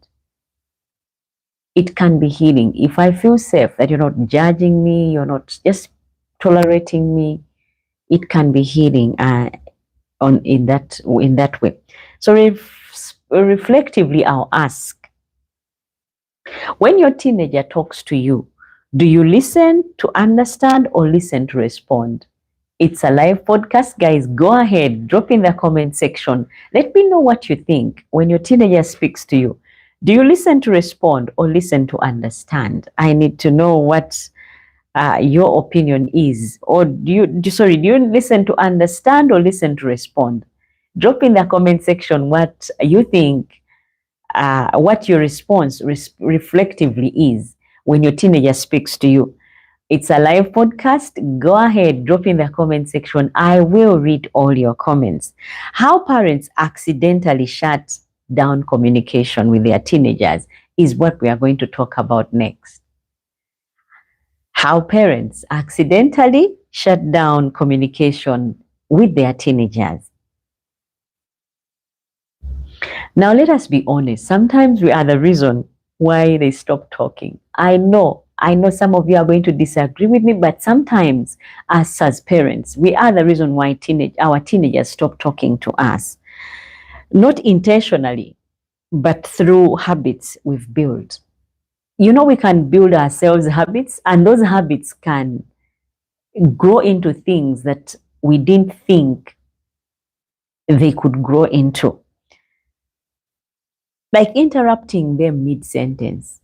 It can be healing. If I feel safe, that you're not judging me, you're not just tolerating me, it can be healing in that way. So reflectively, I'll ask, when your teenager talks to you, do you listen to understand or listen to respond? It's a live podcast, guys. Go ahead, drop in the comment section. Let me know what you think when your teenager speaks to you. Do you listen to respond or listen to understand? I need to know what your opinion is, or do you listen to understand or listen to respond? Drop in the comment section what you think, what your response reflectively is when your teenager speaks to you. It's a live podcast. Go ahead, drop in the comment section. I will read all your comments. How parents accidentally shut down communication with their teenagers is what we are going to talk about next. How parents accidentally shut down communication with their teenagers. Now, let us be honest. Sometimes we are the reason why they stop talking. I know some of you are going to disagree with me, but sometimes us as parents, we are the reason why our teenagers stop talking to us. Not intentionally, but through habits we've built. You know, we can build ourselves habits, and those habits can grow into things that we didn't think they could grow into. Like interrupting them mid-sentence.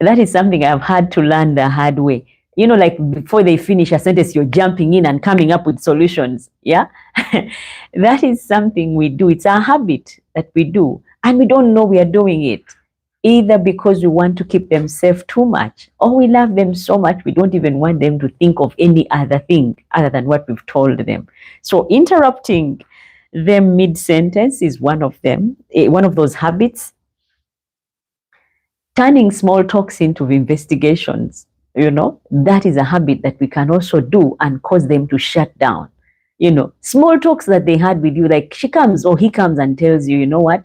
That is something I've had to learn the hard way. You know, like before they finish a sentence, you're jumping in and coming up with solutions. Yeah. That is something we do. It's a habit that we do, and we don't know we are doing it. Either because we want to keep them safe too much, or we love them so much we don't even want them to think of any other thing other than what we've told them. So interrupting them mid-sentence is one of them, one of those habits. Turning small talks into investigations, you know, that is a habit that we can also do and cause them to shut down. You know, small talks that they had with you, like she comes or he comes and tells you, you know what,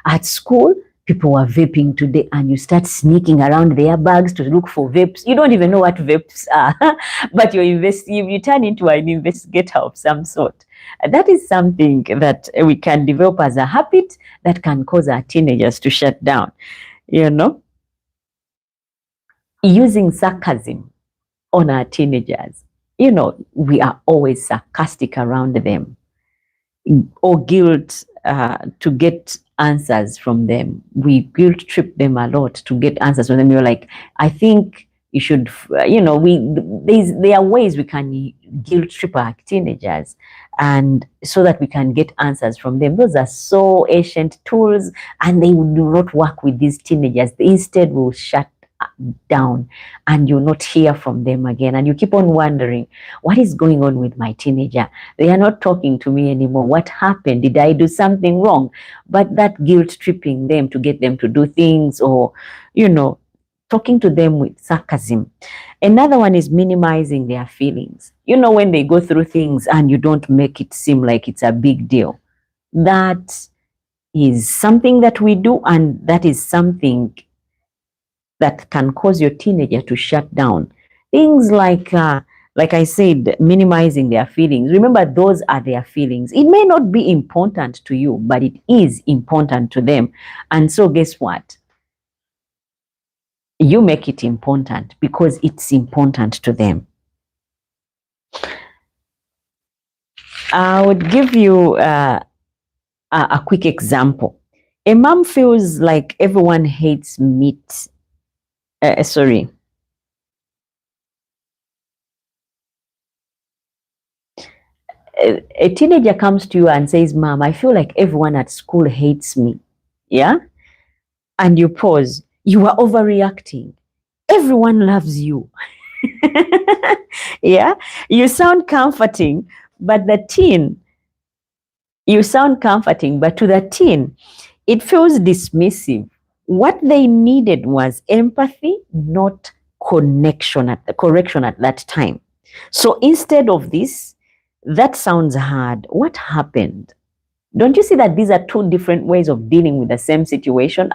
at school, people were vaping today, and you start sneaking around their bags to look for vapes. You don't even know what vapes are, but you turn into an investigator of some sort. That is something that we can develop as a habit that can cause our teenagers to shut down, you know. Using sarcasm on our teenagers. You know, we are always sarcastic around them, or guilt to get answers from them. We guilt trip them a lot to get answers from them. You're like, I think you should, you know, there are ways we can guilt trip our teenagers, and so that we can get answers from them. Those are so ancient tools, and they do not work with these teenagers. They instead will shut down, and you'll not hear from them again, and you keep on wondering, what is going on with my teenager? They are not talking to me anymore. What happened? Did I do something wrong? But that guilt tripping them to get them to do things, or, you know, talking to them with sarcasm. Another one is minimizing their feelings. You know, when they go through things and you don't make it seem like it's a big deal. That is something that we do, and that is something that can cause your teenager to shut down. Things like I said, minimizing their feelings. Remember, those are their feelings. It may not be important to you, but it is important to them. And so guess what? You make it important because it's important to them. I would give you a quick example. A mom feels like everyone hates meat. A teenager comes to you and says, Mom, I feel like everyone at school hates me. Yeah? And you pause. You are overreacting. Everyone loves you. Yeah? You sound comforting, but to the teen, it feels dismissive. What they needed was empathy, not correction at that time. So instead of this, that sounds hard. What happened? Don't you see that these are two different ways of dealing with the same situation?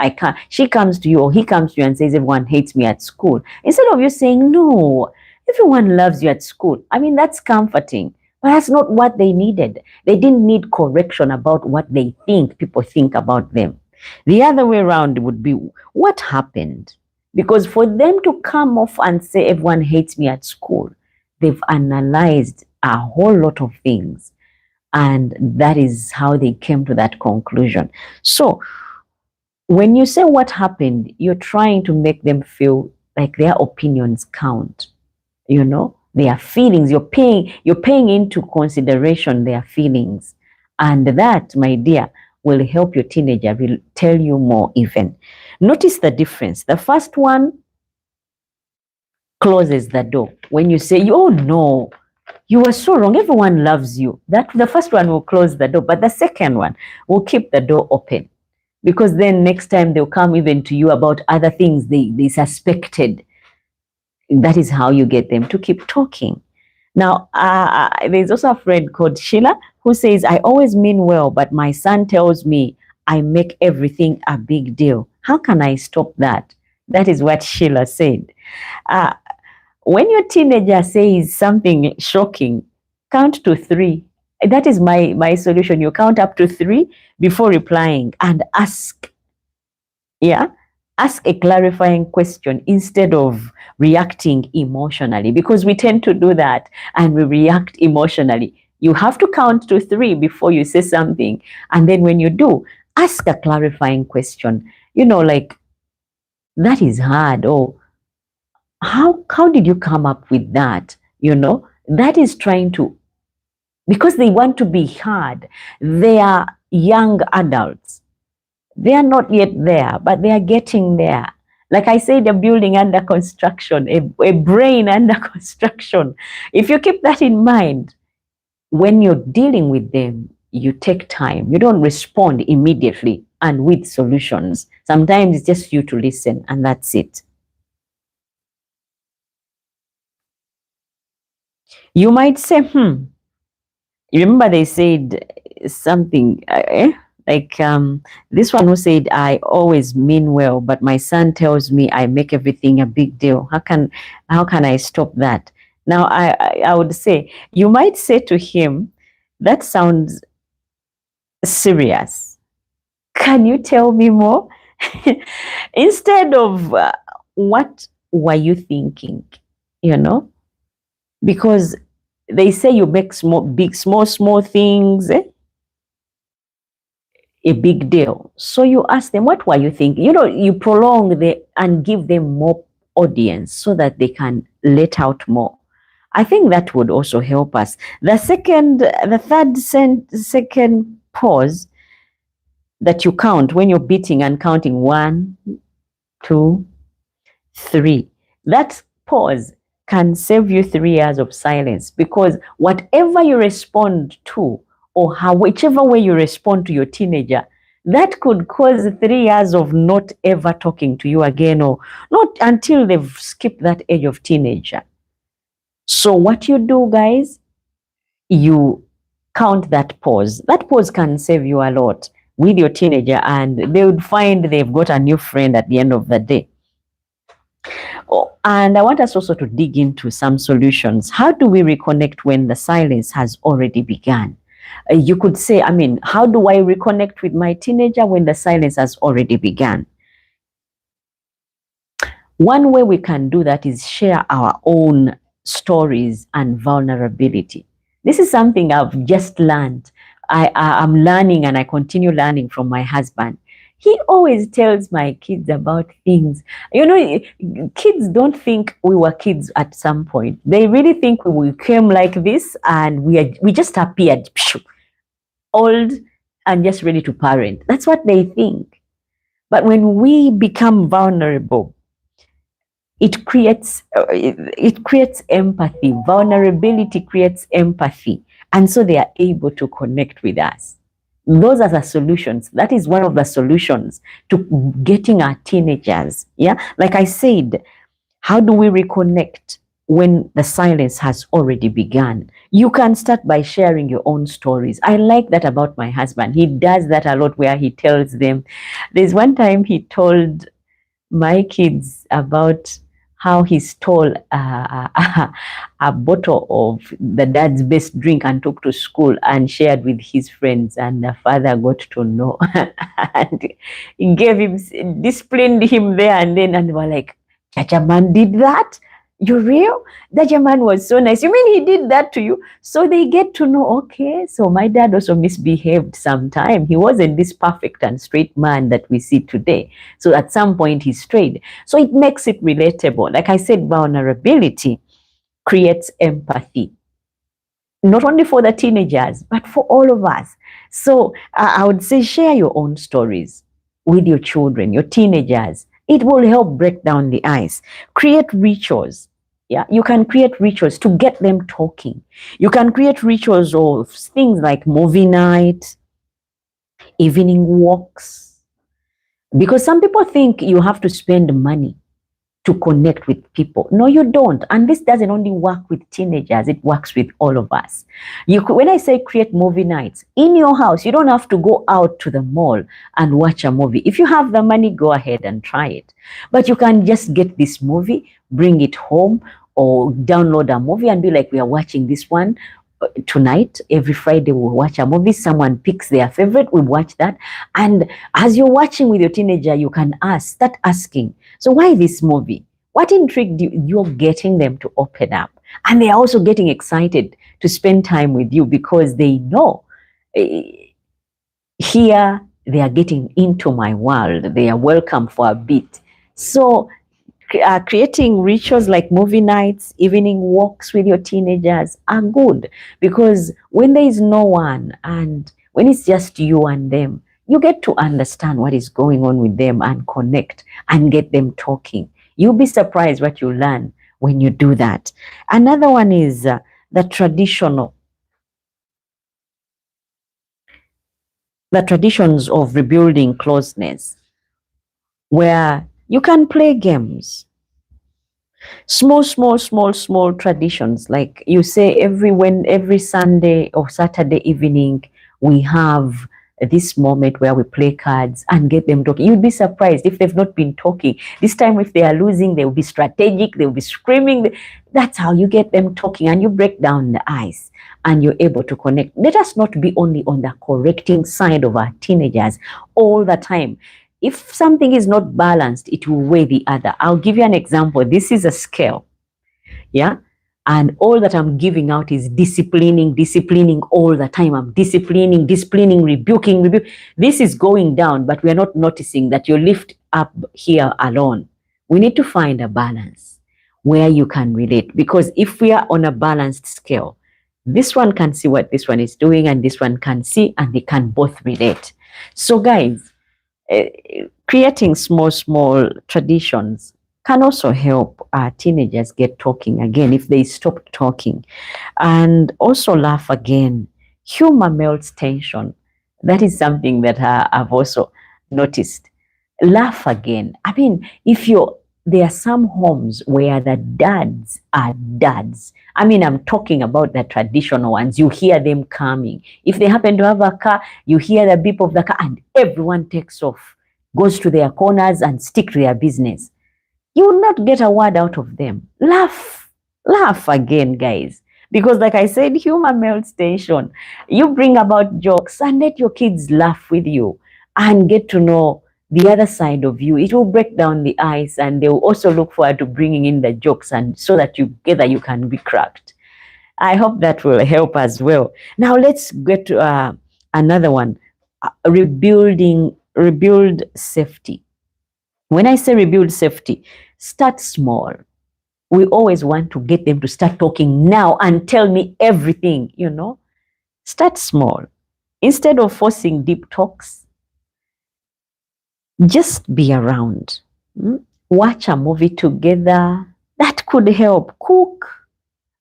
She comes to you, or he comes to you and says, everyone hates me at school. Instead of you saying, no, everyone loves you at school. I mean, that's comforting, but that's not what they needed. They didn't need correction about what they think people think about them. The other way around would be, what happened? Because for them to come off and say, everyone hates me at school, they've analyzed a whole lot of things. And that is how they came to that conclusion. So when you say what happened, you're trying to make them feel like their opinions count. you know, their feelings. You're paying into consideration their feelings. And that, my dear, will help your teenager, will tell you more even. Notice the difference. The first one closes the door. When you say, oh no, you are so wrong, everyone loves you. That the first one will close the door, but the second one will keep the door open. Because then next time they'll come even to you about other things they suspected. That is how you get them to keep talking. Now, there's also a friend called Sheila who says, I always mean well, but my son tells me I make everything a big deal. How can I stop that? That is what Sheila said. When your teenager says something shocking, count to 3. That is my solution. You count up to 3 before replying and ask. Yeah. Ask a clarifying question instead of reacting emotionally, because we tend to do that and we react emotionally. You have to count to 3 before you say something. And then when you do, ask a clarifying question. You know, like, that is hard. Or how did you come up with that? You know, that is trying to, because they want to be heard. They are young adults. They are not yet there, but they are getting there. Like I said, a building under construction, a brain under construction. If you keep that in mind, when you're dealing with them, you take time. You don't respond immediately and with solutions. Sometimes it's just you to listen, and that's it. You might say, you remember they said something, like this one who said, I always mean well, but my son tells me I make everything a big deal. How can I stop that? Now, I would say, you might say to him, that sounds serious. Can you tell me more? Instead of, what were you thinking? You know? Because they say you make small things, a big deal. So you ask them, what were you thinking? You know, you prolong and give them more audience so that they can let out more. I think that would also help us. The second pause that you count when you're beating and counting 1, 2, 3. That pause can save you 3 years of silence, because whatever you respond to, or whichever way you respond to your teenager, that could cause 3 years of not ever talking to you again, or not until they've skipped that age of teenager. So what you do, guys, you count that pause. That pause can save you a lot with your teenager, and they would find they've got a new friend at the end of the day. Oh, and I want us also to dig into some solutions. How do we reconnect when the silence has already begun? You could say, how do I reconnect with my teenager when the silence has already begun? One way we can do that is share our own stories and vulnerability. This is something I've just learned. I'm learning, and I continue learning from my husband. He always tells my kids about things. You know, kids don't think we were kids at some point. They really think we came like this and we just appeared old and just ready to parent. That's what they think. But when we become vulnerable, it creates empathy. Vulnerability creates empathy. And so they are able to connect with us. Those are the solutions. That is one of the solutions to getting our teenagers. Yeah. Like I said, how do we reconnect when the silence has already begun? You can start by sharing your own stories. I like that about my husband. He does that a lot, where he tells them. There's one time he told my kids about how he stole a bottle of the dad's best drink and took to school and shared with his friends, and the father got to know and he gave him, disciplined him there and then, and they were like, Chacha man did that? You're real? That man was so nice. You mean he did that to you? So they get to know, okay, so my dad also misbehaved sometime. He wasn't this perfect and straight man that we see today. So at some point he strayed. So it makes it relatable. Like I said, vulnerability creates empathy, not only for the teenagers, but for all of us. So I would say share your own stories with your children, your teenagers. It will help break down the ice. Create rituals. Yeah, you can create rituals to get them talking. You can create rituals of things like movie night, evening walks. Because some people think you have to spend money to connect with people. No, you don't. And this doesn't only work with teenagers, it works with all of us. When I say create movie nights, in your house, you don't have to go out to the mall and watch a movie. If you have the money, go ahead and try it. But you can just get this movie, bring it home, or download a movie and be like, we are watching this one tonight. Every Friday we'll watch a movie. Someone picks their favorite, we watch that. And as you're watching with your teenager, you can start asking, so why this movie? What intrigued you? You're getting them to open up. And they're also getting excited to spend time with you because they know here they are getting into my world. They are welcome for a bit. So creating rituals like movie nights, evening walks with your teenagers are good, because when there is no one and when it's just you and them, you get to understand what is going on with them and connect and get them talking. You'll be surprised what you learn when you do that. Another one is the traditions of rebuilding closeness, where you can play games. Small traditions. Like you say, every Sunday or Saturday evening, we have this moment where we play cards and get them talking. You'd be surprised if they've not been talking. This time, if they are losing, they'll be strategic, they'll be screaming. That's how you get them talking, and you break down the ice and you're able to connect. Let us not be only on the correcting side of our teenagers all the time. If something is not balanced, it will weigh the other. I'll give you an example. This is a scale. Yeah. And all that I'm giving out is disciplining all the time. I'm disciplining, rebuking. This is going down, but we're not noticing that you lift up here alone. We need to find a balance where you can relate. Because if we are on a balanced scale, this one can see what this one is doing and this one can see, and they can both relate. So guys, creating small traditions can also help our teenagers get talking again if they stop talking. And also laugh again. Humor melts tension. That is something that I've also noticed. Laugh again. I mean, there are some homes where the dads are dads. I mean, I'm talking about the traditional ones. You hear them coming. If they happen to have a car, you hear the beep of the car and everyone takes off, goes to their corners and stick to their business. You will not get a word out of them. Laugh again, guys. Because like I said, humor melts tension. You bring about jokes and let your kids laugh with you and get to know the other side of you. It will break down the ice, and they will also look forward to bringing in the jokes, and so that together you can be cracked. I hope that will help as well. Now let's get to another one. Rebuild safety. When I say rebuild safety, start small. We always want to get them to start talking now and tell me everything, Start small. Instead of forcing deep talks, just be around. Watch a movie together. That could help. Cook.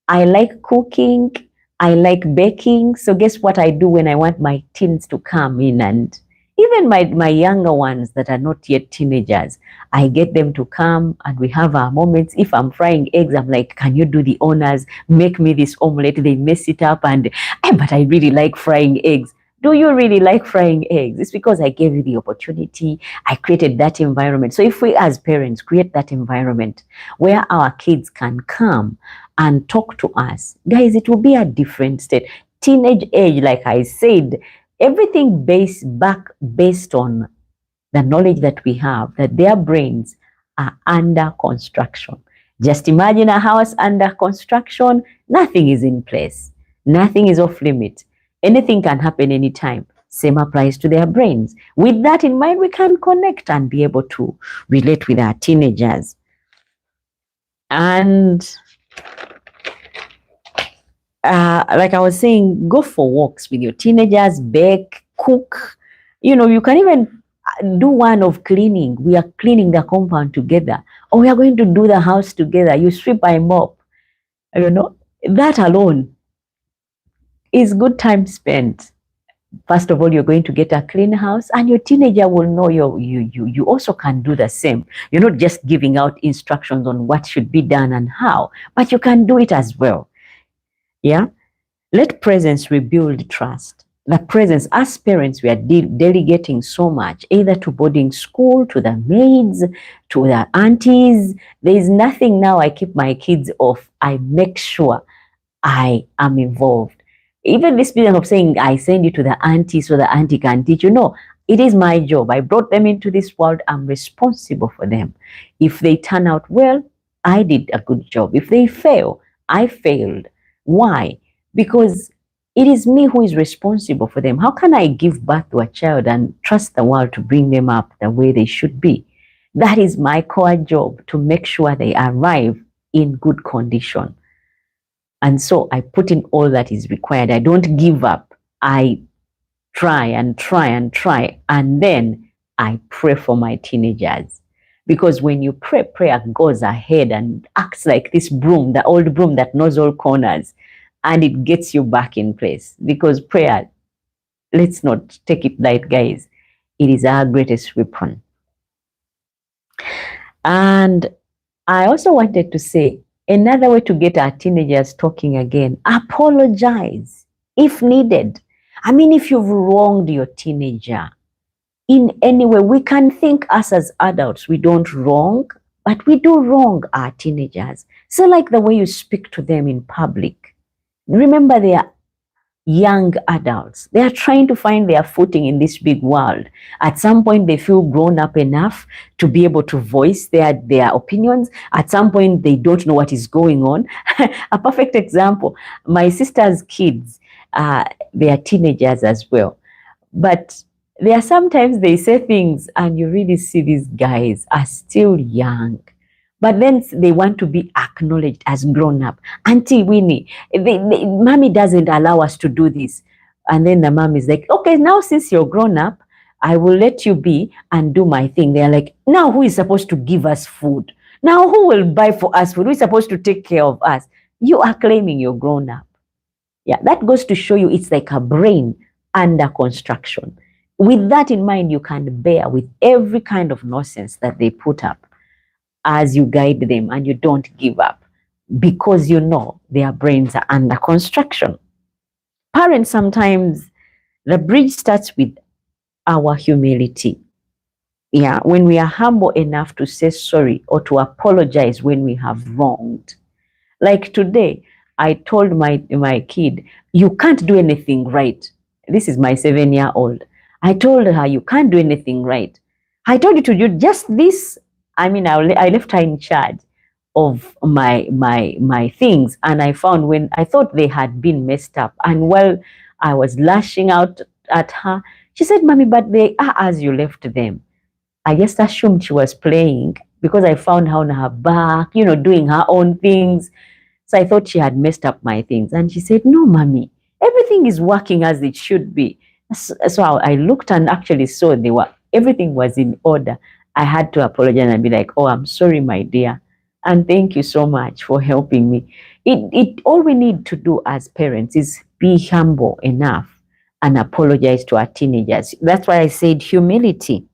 I like cooking. I like baking. So guess what I do when I want my teens to come in, and even my younger ones that are not yet teenagers, I get them to come and we have our moments. If I'm frying eggs, I'm like, can you do the honors? Make me this omelette. They mess it up, but I really like frying eggs. Do you really like frying eggs? It's because I gave you the opportunity. I created that environment. So if we as parents create that environment where our kids can come and talk to us, guys, it will be a different state. Teenage age, like I said, everything based on the knowledge that we have, that their brains are under construction. Just imagine a house under construction. Nothing is in place. Nothing is off limit. Anything can happen anytime. Same applies to their brains. With that in mind, we can connect and be able to relate with our teenagers. And like I was saying, go for walks with your teenagers, bake, cook. You can even do one of cleaning. We are cleaning the compound together, or we are going to do the house together. You sweep, I mop. That alone is good time spent. First of all, you're going to get a clean house, and your teenager will know you also can do the same. You're not just giving out instructions on what should be done and how, but you can do it as well. Yeah. Let presence rebuild trust. The presence, as parents, we are delegating so much, either to boarding school, to the maids, to the aunties. There is nothing now I keep my kids off. I make sure I am involved. Even this business of saying I send you to the auntie so the auntie can teach you. No, it is my job. I brought them into this world. I'm responsible for them. If they turn out well, I did a good job. If they fail, I failed. Why? Because it is me who is responsible for them. How can I give birth to a child and trust the world to bring them up the way they should be? That is my core job, to make sure they arrive in good condition. And so I put in all that is required. I don't give up. I try and try and try. And then I pray for my teenagers. Because when you pray, prayer goes ahead and acts like this broom, the old broom that knows all corners, and it gets you back in place. Because prayer, let's not take it light, guys. It is our greatest weapon. And I also wanted to say, another way to get our teenagers talking again, apologize if needed. I mean, if you've wronged your teenager in any way, we can think us as adults, we don't wrong, but we do wrong our teenagers. So like the way you speak to them in public. Remember, they are young adults. They are trying to find their footing in this big world. At some point, they feel grown up enough to be able to voice their opinions. At some point, they don't know what is going on. A perfect example, my sister's kids, they are teenagers as well. But there are sometimes they say things and you really see these guys are still young. But then they want to be acknowledged as grown up. Auntie Winnie, mommy doesn't allow us to do this. And then the mom is like, okay, now since you're grown up, I will let you be and do my thing. They're like, now who is supposed to give us food? Now who will buy for us food? Who is supposed to take care of us? You are claiming you're grown up. Yeah, that goes to show you it's like a brain under construction. With that in mind, you can bear with every kind of nonsense that they put up as you guide them, and you don't give up because you know their brains are under construction. Parents, sometimes the bridge starts with our humility. Yeah, when we are humble enough to say sorry or to apologize when we have wronged. Like today, I told my kid, you can't do anything right. This is my 7-year-old. I told her, you can't do anything right. I told you to do just this. I mean, I left her in charge of my things, and I found when I thought they had been messed up, and while I was lashing out at her, she said, "Mommy, but they are as you left them." I just assumed she was playing because I found her on her back, doing her own things. So I thought she had messed up my things, and she said, "No, Mommy, everything is working as it should be." So I looked and actually saw everything was in order. I had to apologize and be like, "Oh, I'm sorry, my dear. And thank you so much for helping me." All we need to do as parents is be humble enough and apologize to our teenagers. That's why I said humility.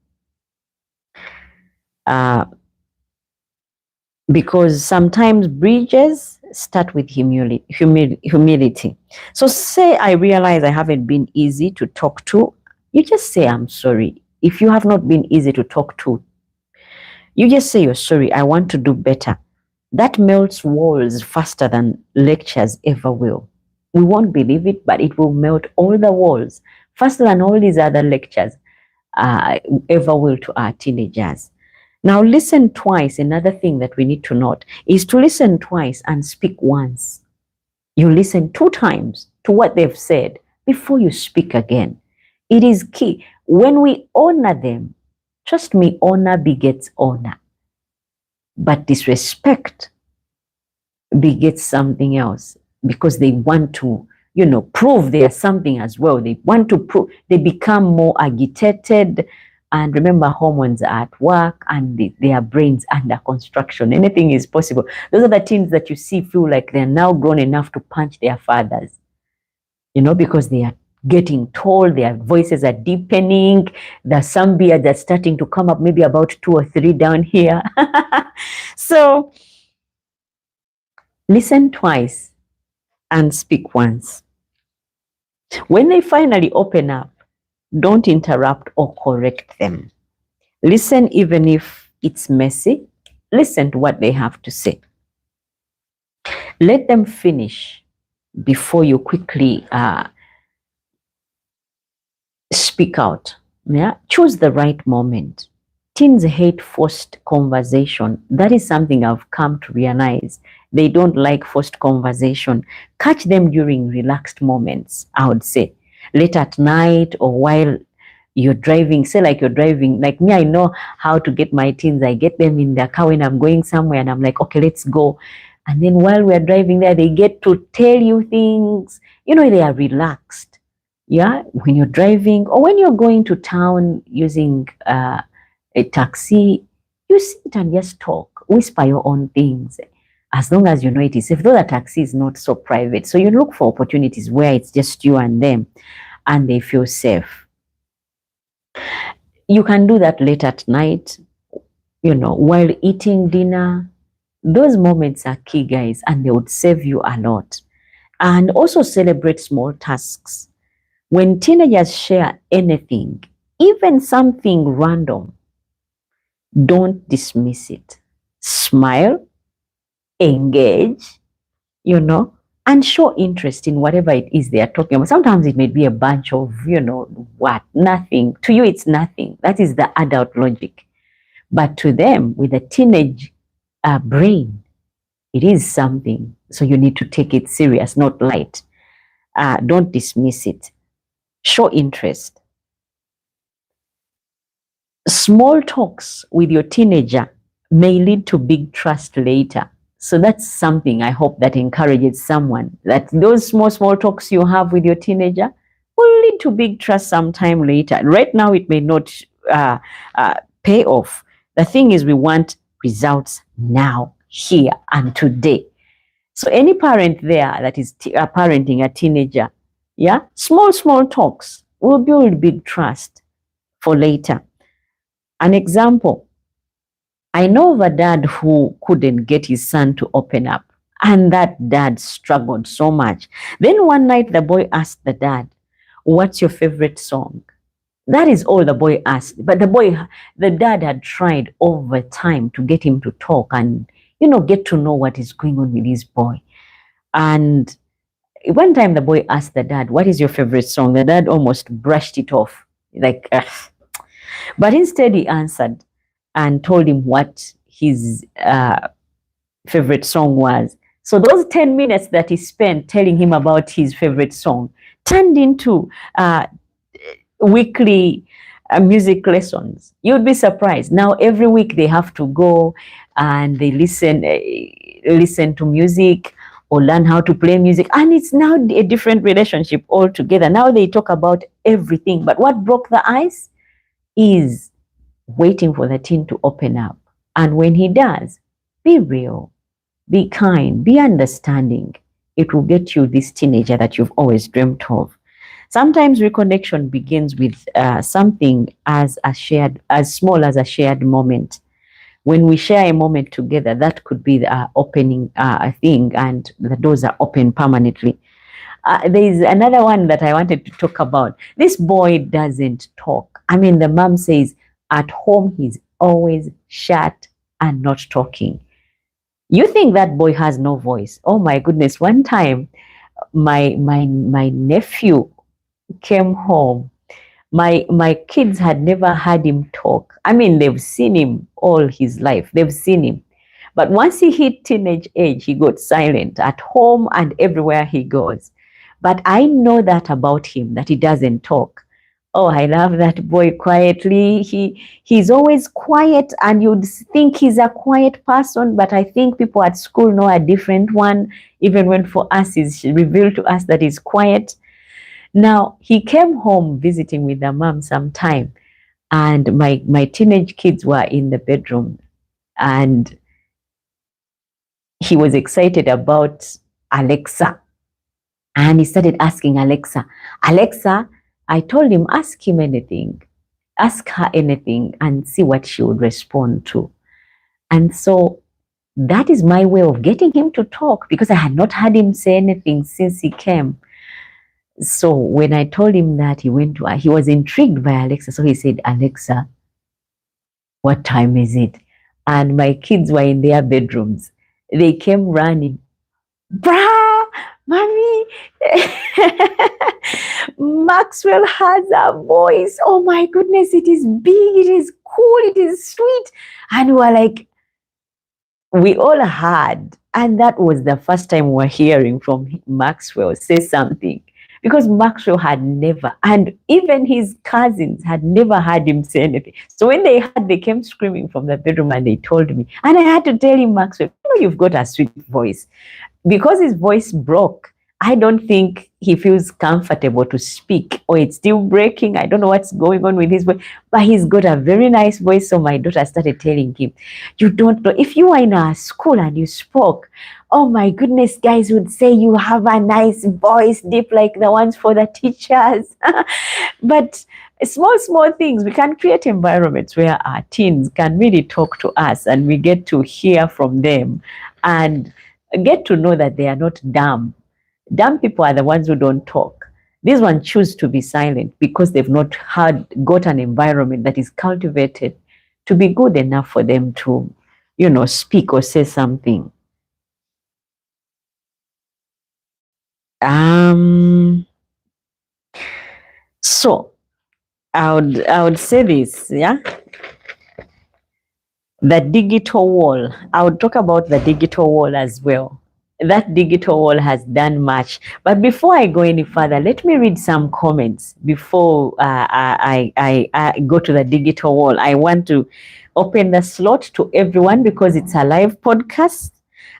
Because sometimes bridges start with humility. So say I realize I haven't been easy to talk to, you just say, "I'm sorry." If you have not been easy to talk to, you just say, "You're sorry, I want to do better." That melts walls faster than lectures ever will. We won't believe it, but it will melt all the walls faster than all these other lectures ever will to our teenagers. Now, listen twice. Another thing that we need to note is to listen twice and speak once. You listen 2 times to what they've said before you speak again. It is key. When we honor them, trust me, honor begets honor. But disrespect begets something else. because they want to, prove they are something as well. They want to prove, they become more agitated. And remember, hormones are at work and their brains under construction. Anything is possible. Those are the teens that you see feel like they're now grown enough to punch their fathers, because they are getting tall, their voices are deepening, there's some beard that's starting to come up, maybe about 2 or 3 down here. So listen twice and speak once. When they finally open up, don't interrupt or correct them. Listen even if it's messy. Listen to what they have to say. Let them finish before you quickly speak out. Yeah? Choose the right moment. Teens hate forced conversation. That is something I've come to realize. They don't like forced conversation. Catch them during relaxed moments, I would say. Late at night or while you're driving, say like you're driving, like me, I know how to get my teens. I get them in their car when I'm going somewhere and I'm like, okay, let's go. And then while we're driving there, they get to tell you things. They are relaxed. Yeah, when you're driving or when you're going to town using a taxi, you sit and just talk, whisper your own things. As long as you know it is safe, though the taxi is not so private. So you look for opportunities where it's just you and them and they feel safe. You can do that late at night, while eating dinner. Those moments are key, guys, and they would save you a lot. And also celebrate small tasks. When teenagers share anything, even something random, don't dismiss it. Smile, engage, and show interest in whatever it is they are talking about. Sometimes it may be a bunch of, nothing. To you, it's nothing. That is the adult logic. But to them, with a teenage brain, it is something. So you need to take it serious, not light. Don't dismiss it. Show interest. Small talks with your teenager may lead to big trust later. So that's something I hope that encourages someone, that those small talks you have with your teenager will lead to big trust sometime later. Right now, it may not pay off. The thing is, we want results now, here, and today. So any parent there that is parenting a teenager, yeah, small talks will build big trust for later. An example, I know of a dad who couldn't get his son to open up, and that dad struggled so much. Then one night the boy asked the dad, "What's your favorite song?" That is all the boy asked. But the dad had tried over time to get him to talk and, get to know what is going on with his boy. And one time the boy asked the dad, "What is your favorite song?" The dad almost brushed it off, like, ugh. But instead he answered and told him what his favorite song was. So those 10 minutes that he spent telling him about his favorite song turned into weekly music lessons. You'd be surprised. Now every week they have to go and they listen to music or learn how to play music. And it's now a different relationship altogether. Now they talk about everything. But what broke the ice is waiting for the teen to open up. And when he does, be real, be kind, be understanding. It will get you this teenager that you've always dreamt of. Sometimes reconnection begins with something as small as a shared moment. When we share a moment together, that could be the opening thing, and the doors are open permanently. There is another one that I wanted to talk about. This boy doesn't talk. I mean, the mom says at home he's always shut and not talking. You think that boy has no voice? Oh my goodness! One time, my nephew came home. My kids had never heard him talk. I mean, they've seen him all his life. They've seen him. But once he hit teenage age, he got silent at home and everywhere he goes. But I know that about him, that he doesn't talk. Oh, I love that boy quietly. He's always quiet, and you'd think he's a quiet person, but I think people at school know a different one, even when for us it's revealed to us that he's quiet. Now, he came home visiting with the mom sometime, and my teenage kids were in the bedroom, and he was excited about Alexa. And he started asking Alexa, Alexa, I told him, ask him anything, ask her anything and see what she would respond to. And so that is my way of getting him to talk, because I had not heard him say anything since he came. So when I told him that, he was intrigued by Alexa. So he said, Alexa, what time is it? And my kids were in their bedrooms. They came running. Brah, mommy, Maxwell has a voice. Oh my goodness, it is big, it is cool, it is sweet. And we were like, we all heard. And that was the first time we were hearing from Maxwell say something. Because Maxwell had never, and even his cousins had never heard him say anything. So when they heard, they came screaming from the bedroom and they told me. And I had to tell him, Maxwell, you know, you've got a sweet voice. Because his voice broke, I don't think he feels comfortable to speak, or it's still breaking. I don't know what's going on with his voice, but he's got a very nice voice. So my daughter started telling him, you don't know, if you were in our school and you spoke, oh my goodness, guys would say you have a nice voice, deep like the ones for the teachers. But small things, we can create environments where our teens can really talk to us and we get to hear from them and get to know that they are not dumb. Dumb people are the ones who don't talk. These ones choose to be silent because they've not got an environment that is cultivated to be good enough for them to, speak or say something. So I would say this, yeah. The digital wall. I would talk about the digital wall as well. That digital wall has done much. But before I go any further, let me read some comments before I go to the digital wall. I want to open the slot to everyone because it's a live podcast.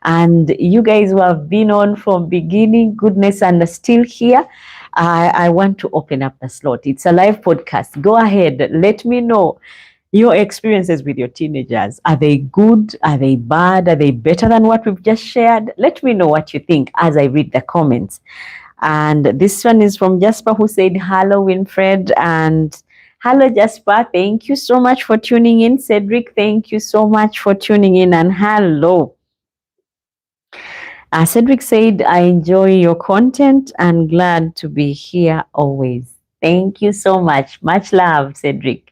And you guys who have been on from beginning, goodness, and are still here, I want to open up the slot. It's a live podcast. Go ahead. Let me know your experiences with your teenagers. Are they good? Are they bad? Are they better than what we've just shared? Let me know what you think as I read the comments. And this one is from Jasper, who said, hello, Winfred. And hello, Jasper. Thank you so much for tuning in. Cedric, thank you so much for tuning in. And hello. Cedric said, I enjoy your content and glad to be here always. Thank you so much. Much love, Cedric.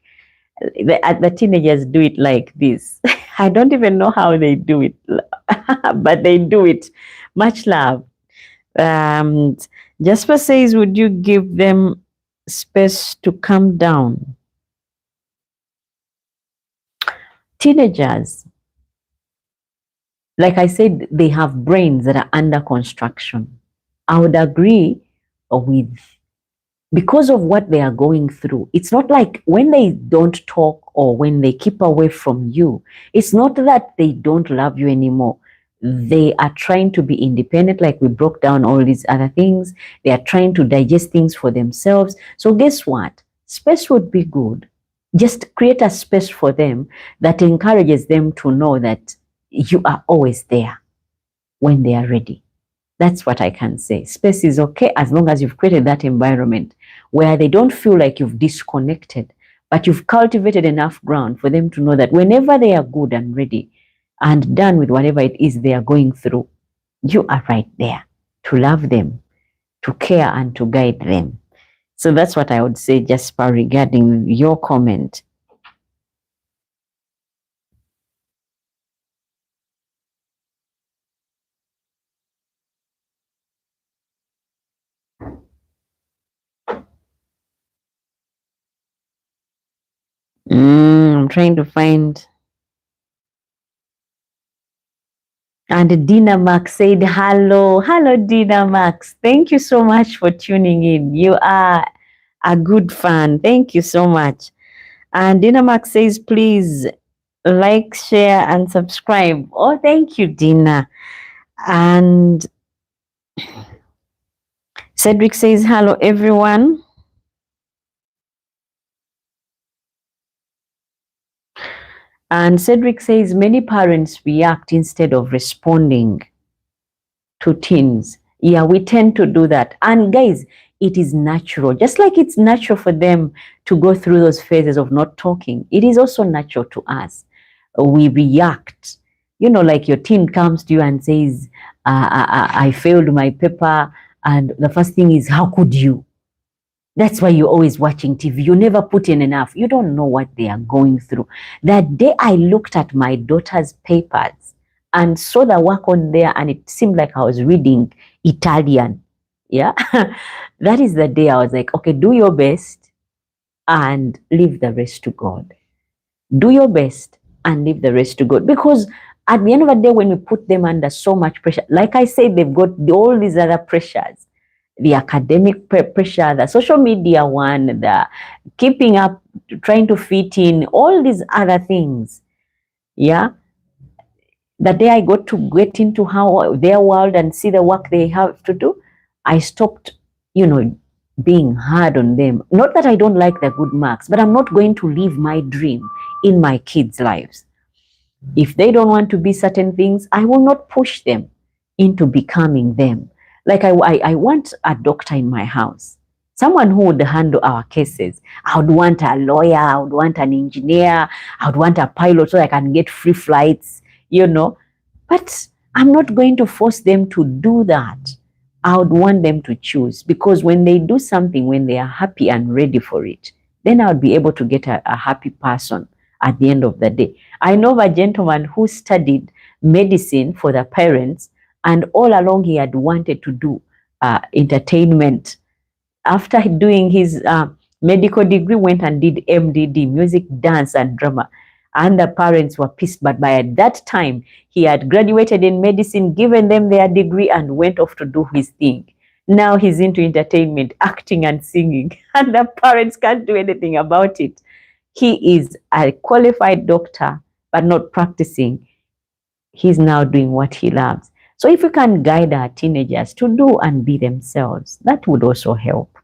The teenagers do it like this. I don't even know how they do it, but they do it. Much love. Jasper says, would you give them space to calm down? Teenagers, like I said, they have brains that are under construction. I would agree with, because of what they are going through. It's not like when they don't talk or when they keep away from you, it's not that they don't love you anymore. They are trying to be independent, like we broke down all these other things. They are trying to digest things for themselves. So guess what? Space would be good. Just create a space for them that encourages them to know that you are always there when they are ready. That's what I can say. Space is okay as long as you've created that environment where they don't feel like you've disconnected, but you've cultivated enough ground for them to know that whenever they are good and ready and done with whatever it is they are going through, you are right there to love them, to care and to guide them. So that's what I would say, Jasper, regarding your comment. I'm trying to find. And Dina Max said, hello. Hello, Dina Max. Thank you so much for tuning in. You are a good fan. Thank you so much. And Dina Max says, please like, share, and subscribe. Oh, thank you, Dina. And Cedric says, hello, everyone. And Cedric says, many parents react instead of responding to teens. Yeah, we tend to do that. And guys, it is natural. Just like it's natural for them to go through those phases of not talking, it is also natural to us. We react. You know, like your teen comes to you and says, I failed my paper. And the first thing is, how could you? That's why you're always watching TV. You never put in enough. You don't know what they are going through. That day I looked at my daughter's papers and saw the work on there, and it seemed like I was reading Italian. Yeah. That is the day I was like, okay, do your best and leave the rest to God. Do your best and leave the rest to God. Because at the end of the day, when we put them under so much pressure, like I said, they've got all these other pressures, the academic pressure, the social media one, the keeping up, trying to fit in, all these other things. Yeah. The day I got to get into how their world and see the work they have to do, I stopped, being hard on them. Not that I don't like the good marks, but I'm not going to live my dream in my kids' lives. If they don't want to be certain things, I will not push them into becoming them. Like I want a doctor in my house, someone who would handle our cases. I would want a lawyer, I would want an engineer, I would want a pilot so I can get free flights, But I'm not going to force them to do that. I would want them to choose, because when they do something, when they are happy and ready for it, then I would be able to get a happy person at the end of the day. I know a gentleman who studied medicine for the parents, and all along he had wanted to do entertainment. After doing his medical degree, went and did MDD, music, dance, and drama. And the parents were pissed, but by that time, he had graduated in medicine, given them their degree, and went off to do his thing. Now he's into entertainment, acting and singing, and the parents can't do anything about it. He is a qualified doctor, but not practicing. He's now doing what he loves. So if we can guide our teenagers to do and be themselves, that would also help.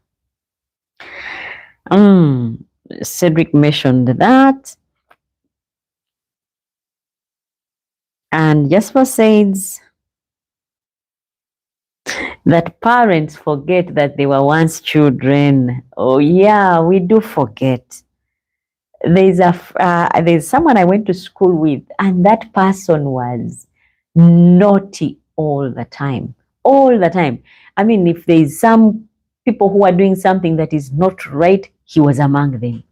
Cedric mentioned that. And Jasper says that parents forget that they were once children. Oh yeah, we do forget. There's someone I went to school with, and that person was naughty all the time. All the time. I mean, if there's some people who are doing something that is not right, he was among them.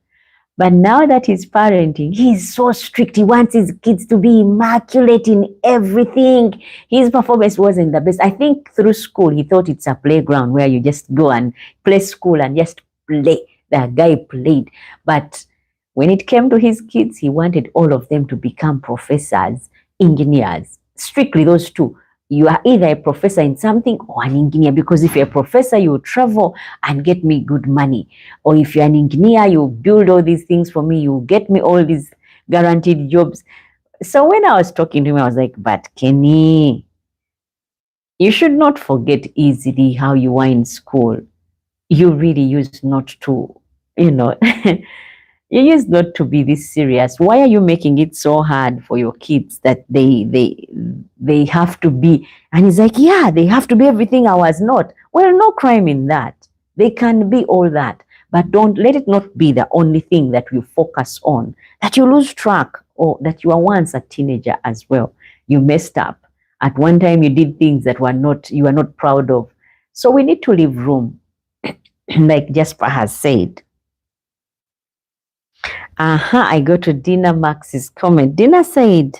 But now that he's parenting, he's so strict. He wants his kids to be immaculate in everything. His performance wasn't the best. I think through school, he thought it's a playground where you just go and play school and just play. The guy played. But when it came to his kids, he wanted all of them to become professors, engineers, strictly those two. You are either a professor in something or an engineer, because if you're a professor, you travel and get me good money. Or if you're an engineer, you build all these things for me, you get me all these guaranteed jobs. So when I was talking to him, I was like, but Kenny, you should not forget easily how you were in school. You really used not to, you used not to be this serious. Why are you making it so hard for your kids that they have to be? And he's like, yeah, they have to be everything I was not. Well, no crime in that. They can be all that, but don't let it not be the only thing that you focus on, that you lose track, or that you were once a teenager as well. You messed up. At one time you did things that you were not proud of. So we need to leave room, like Jasper has said. I go to Dina Max's comment. Dina said,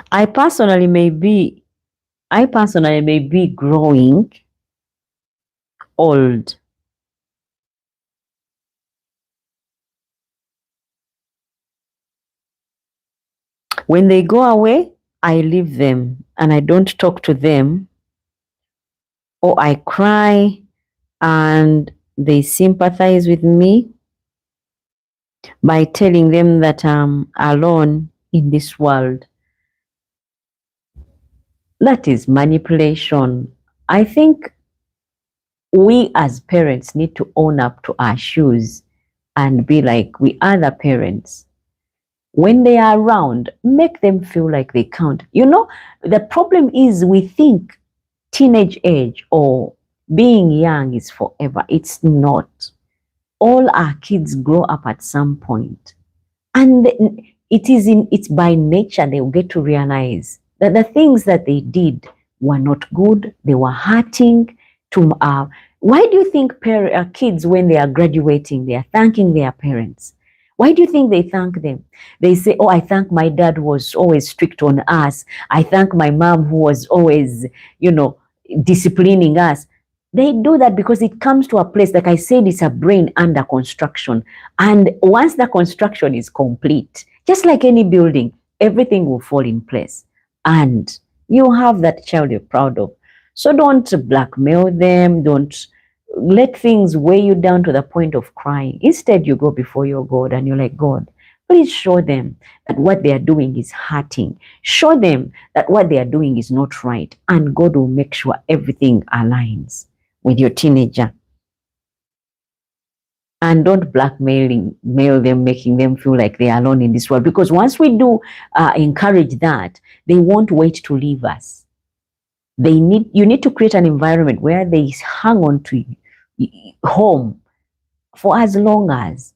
I personally may be growing old. When they go away, I leave them and I don't talk to them or I cry and they sympathize with me by telling them that I'm alone in this world. That is manipulation. I think we as parents need to own up to our shoes and be like, we are the parents. When they are around, make them feel like they count. You know, the problem is we think teenage age or being young is forever. It's not. All our kids grow up at some point. And it's by nature they will get to realize that the things that they did were not good. They were hurting to why do you think kids, when they are graduating, they are thanking their parents? Why do you think they thank them? They say, oh, I thank my dad who was always strict on us. I thank my mom who was always, disciplining us. They do that because it comes to a place, like I said, it's a brain under construction. And once the construction is complete, just like any building, everything will fall in place. And you have that child you're proud of. So don't blackmail them. Don't let things weigh you down to the point of crying. Instead, you go before your God and you're like, God, please show them that what they are doing is hurting. Show them that what they are doing is not right. And God will make sure everything aligns with your teenager. And don't mail them, making them feel like they are alone in this world. Because once we do encourage that, they won't wait to leave us. You need to create an environment where they hang on to home for as long as.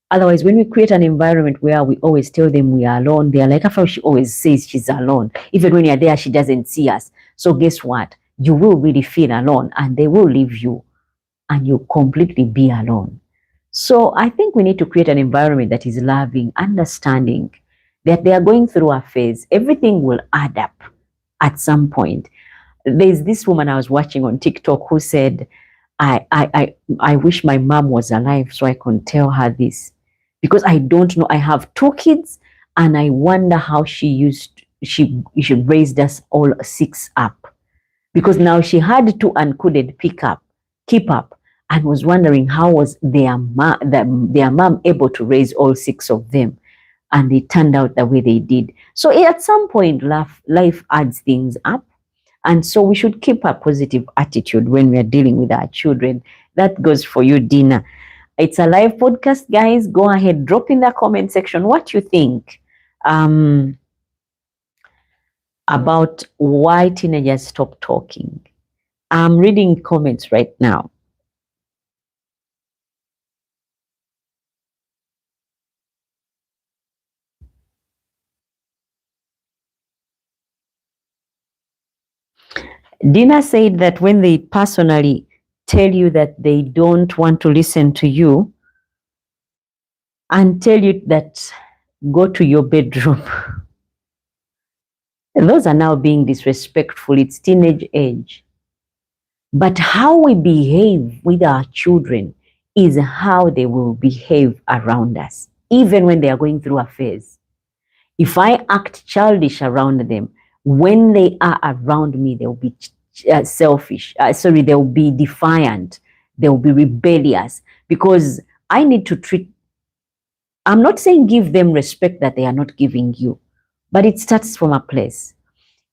Otherwise, when we create an environment where we always tell them we are alone, they are like, after she always says she's alone. Even when you're there, she doesn't see us. So guess what? You will really feel alone and they will leave you and you'll completely be alone. So I think we need to create an environment that is loving, understanding that they are going through a phase. Everything will add up at some point. There's this woman I was watching on TikTok who said, I wish my mom was alive so I can tell her this. Because I don't know. I have 2 kids and I wonder how she raised us all 6 up. Because now she had 2 and couldn't keep up, and was wondering how was their mom able to raise all 6 of them, and it turned out the way they did. So at some point, life adds things up, and so we should keep a positive attitude when we are dealing with our children. That goes for you, Dina. It's a live podcast, guys. Go ahead, drop in the comment section what you think about why teenagers stop talking. I'm reading comments right now. Dina said that when they personally tell you that they don't want to listen to you and tell you that go to your bedroom, those are now being disrespectful. It's teenage age. But how we behave with our children is how they will behave around us, even when they are going through a phase. If I act childish around them, when they are around me, they'll be selfish. They'll be defiant. They'll be rebellious, because I need to treat, I'm not saying give them respect that they are not giving you, but it starts from a place.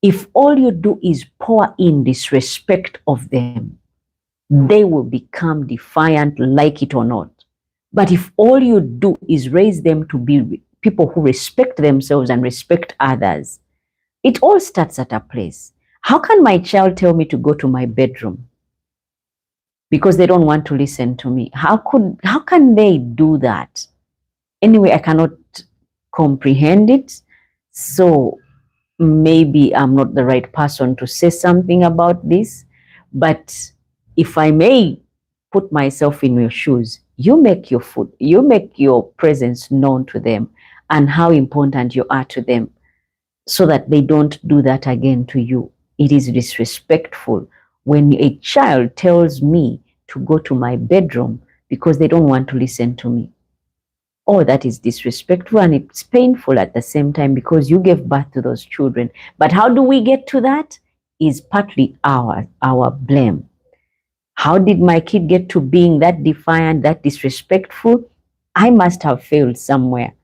If all you do is pour in disrespect of them, they will become defiant, like it or not. But if all you do is raise them to be people who respect themselves and respect others, it all starts at a place. How can my child tell me to go to my bedroom because they don't want to listen to me? How can they do that? Anyway, I cannot comprehend it. So maybe I'm not the right person to say something about this. But if I may put myself in your shoes, you make your presence known to them and how important you are to them, so that they don't do that again to you. It is disrespectful when a child tells me to go to my bedroom because they don't want to listen to me. Oh, that is disrespectful, and it's painful at the same time, because you gave birth to those children. But how do we get to that? is partly our blame. How did my kid get to being that defiant, that disrespectful? I must have failed somewhere.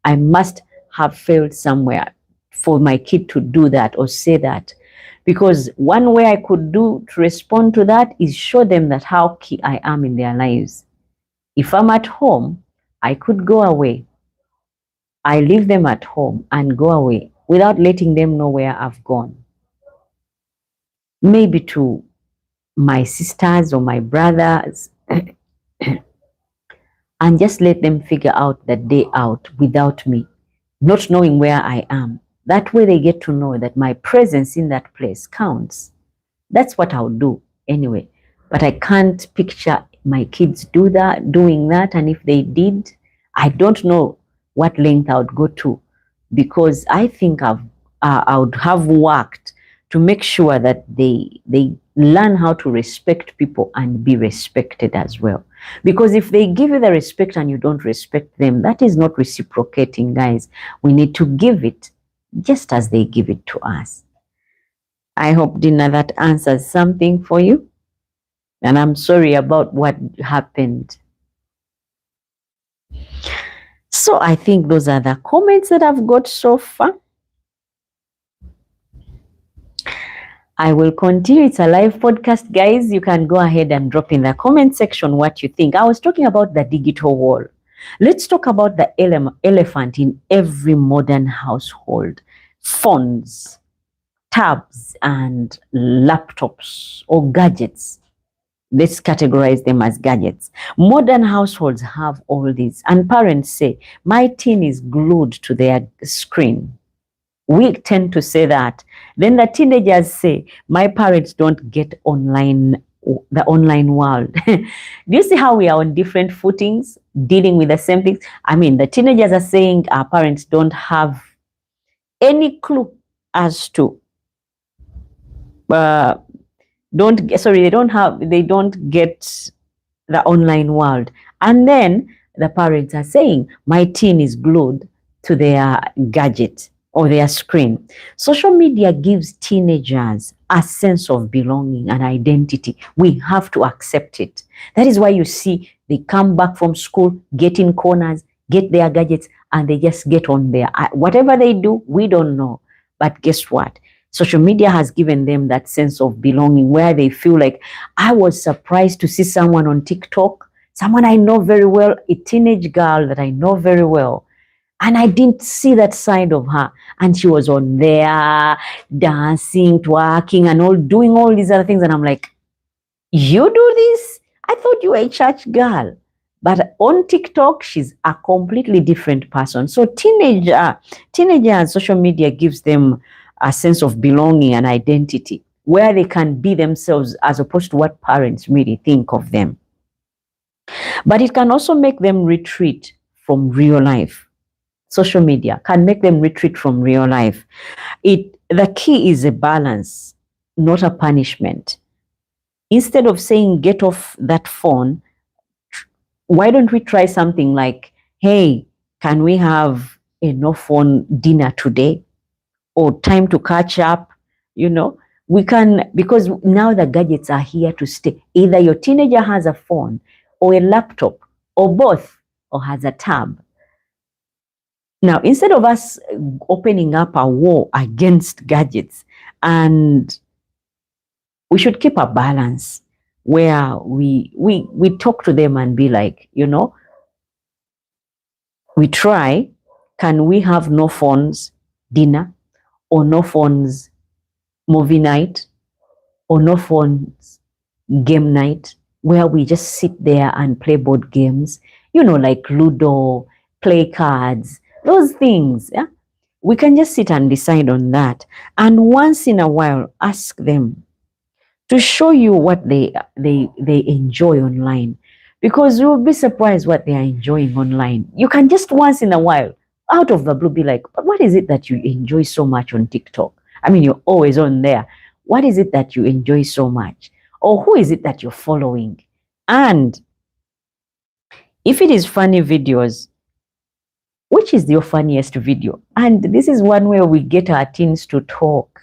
I must have failed somewhere for my kid to do that or say that. Because one way I could do to respond to that is show them that how key I am in their lives. If I'm at home, I could go away. I leave them at home and go away without letting them know where I've gone. Maybe to my sisters or my brothers, and just let them figure out the day out without me, not knowing where I am. That way they get to know that my presence in that place counts. That's what I'll do anyway. But I can't picture my kids doing that. And if they did, I don't know what length I would go to, because I think I would have worked to make sure that they learn how to respect people and be respected as well. Because if they give you the respect and you don't respect them, that is not reciprocating, guys. We need to give it just as they give it to us. I hope, Dina, that answers something for you. And I'm sorry about what happened. So I think those are the comments that I've got so far. I will continue. It's a live podcast, guys. You can go ahead and drop in the comment section what you think. I was talking about the digital wall. Let's talk about the elephant in every modern household: phones, tabs, and laptops or gadgets. Let's categorize them as gadgets. Modern households have all these, and parents say, my teen is glued to their screen. We tend to say that. Then the teenagers say, my parents don't get online, the online world. Do you see how we are on different footings dealing with the same things? I mean, the teenagers are saying our parents don't have any clue as to they don't get the online world. And then the parents are saying, my teen is glued to their gadget or their screen. Social media gives teenagers a sense of belonging and identity. We have to accept it. That is why you see they come back from school, get in corners, get their gadgets, and they just get on there. Whatever they do, we don't know. But guess what? Social media has given them that sense of belonging where they feel like, I was surprised to see someone on TikTok, someone I know very well, a teenage girl that I know very well. And I didn't see that side of her. And she was on there dancing, twerking, and all doing all these other things. And I'm like, you do this? I thought you were a church girl. But on TikTok, she's a completely different person. So teenagers, social media gives them a sense of belonging and identity where they can be themselves as opposed to what parents really think of them. But it can also make them retreat from real life. Social media can make them retreat from real life. The key is a balance, not a punishment. Instead of saying, get off that phone, why don't we try something like, hey, can we have a no phone dinner today? Or time to catch up? We can, because now the gadgets are here to stay. Either your teenager has a phone or a laptop or both, or has a tab. Now, instead of us opening up a war against gadgets, and we should keep a balance where we talk to them and be like, we try, can we have no phones dinner, or no phones movie night, or no phones game night, where we just sit there and play board games, like Ludo, play cards, those things. Yeah? We can just sit and decide on that. And once in a while, ask them to show you what they enjoy online, because you'll be surprised what they are enjoying online. You can just once in a while, out of the blue, be like, but what is it that you enjoy so much on TikTok? I mean, you're always on there. What is it that you enjoy so much? Or who is it that you're following? And if it is funny videos, which is your funniest video? And this is one way we get our teens to talk.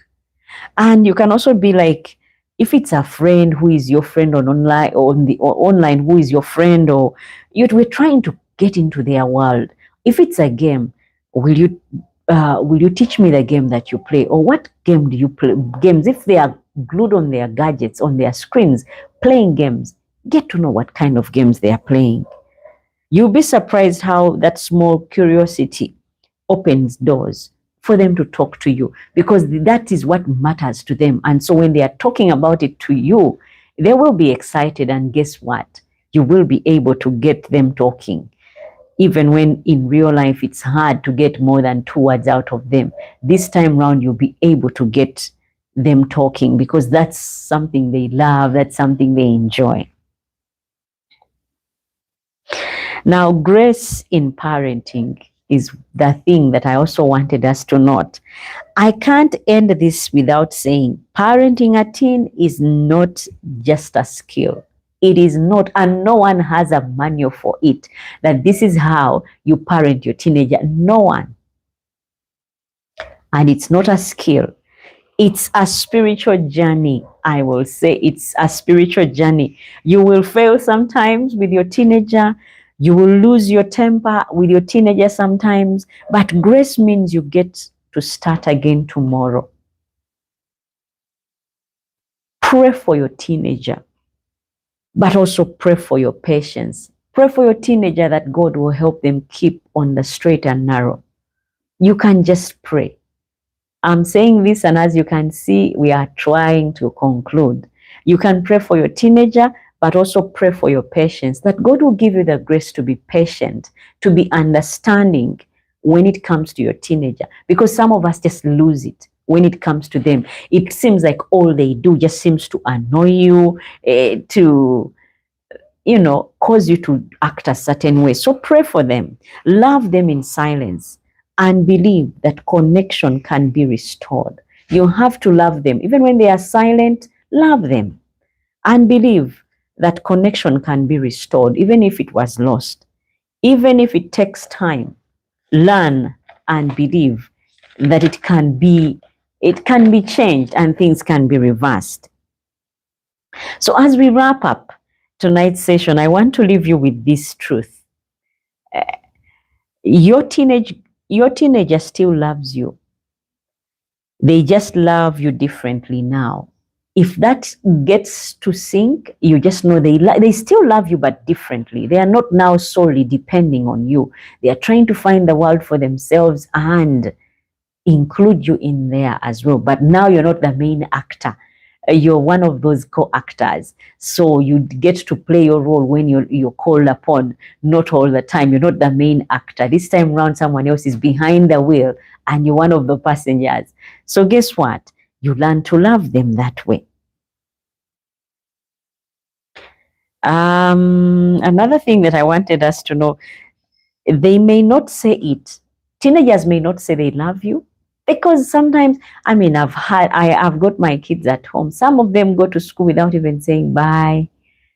And you can also be like, if it's a friend who is your friend on online, or online who is your friend, or we're trying to get into their world. If it's a game, will you teach me the game that you play, or what game do you play? Games, if they are glued on their gadgets, on their screens, playing games, get to know what kind of games they are playing. You'll be surprised how that small curiosity opens doors for them to talk to you, because that is what matters to them. And so when they are talking about it to you, they will be excited, and guess what? You will be able to get them talking. Even when in real life it's hard to get more than 2 words out of them, this time round you'll be able to get them talking, because that's something they love, that's something they enjoy. Now, grace in parenting is the thing that I also wanted us to note. I can't end this without saying parenting a teen is not just a skill. It is not, and no one has a manual for it, that this is how you parent your teenager. No one. And it's not a skill. It's a spiritual journey. I will say it's a spiritual journey. You will fail sometimes with your teenager. You will lose your temper with your teenager sometimes. But grace means you get to start again tomorrow. Pray for your teenager, but also pray for your patience. Pray for your teenager that God will help them keep on the straight and narrow. You can just pray. I'm saying this, and as you can see, we are trying to conclude. You can pray for your teenager, but also pray for your patience, that God will give you the grace to be patient, to be understanding when it comes to your teenager, because some of us just lose it when it comes to them. It seems like all they do just seems to annoy you, to cause you to act a certain way. So pray for them, love them in silence, and believe that connection can be restored. You have to love them. Even when they are silent, love them and believe that connection can be restored, even if it was lost. Even if it takes time, learn and believe that it can be changed and things can be reversed. So as we wrap up tonight's session, I want to leave you with this truth. Your teenager still loves you. They just love you differently now. If that gets to sink, you just know they still love you, but differently. They are not now solely depending on you. They are trying to find the world for themselves and include you in there as well. But now you're not the main actor. You're one of those co-actors. So you get to play your role when you're called upon, not all the time. You're not the main actor. This time around, someone else is behind the wheel and you're one of the passengers. So guess what? You learn to love them that way. Another thing that I wanted us to know, they may not say it. Teenagers may not say they love you, because sometimes, I've got my kids at home. Some of them go to school without even saying bye,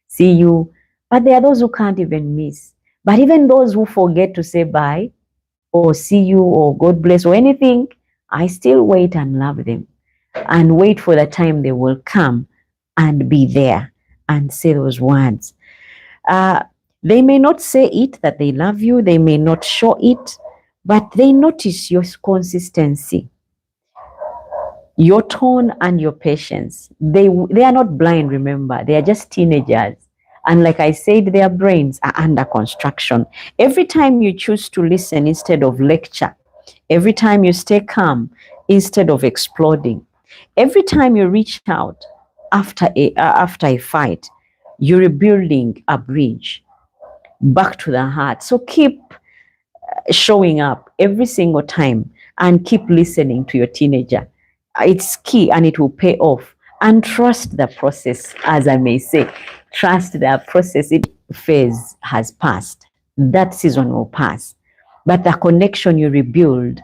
see you. But there are those who can't even miss. But even those who forget to say bye or see you or God bless or anything, I still wait and love them and wait for the time they will come and be there and say those words. They may not say it that they love you, they may not show it, but they notice your consistency, your tone, and your patience. They are not blind, remember. They are just teenagers. And like I said, their brains are under construction. Every time you choose to listen instead of lecture, every time you stay calm instead of exploding, every time you reach out after a fight, you're rebuilding a bridge back to the heart. So keep showing up every single time and keep listening to your teenager. It's key and it will pay off. And trust the process, as I may say. Trust the process. Phase has passed. That season will pass. But the connection you rebuild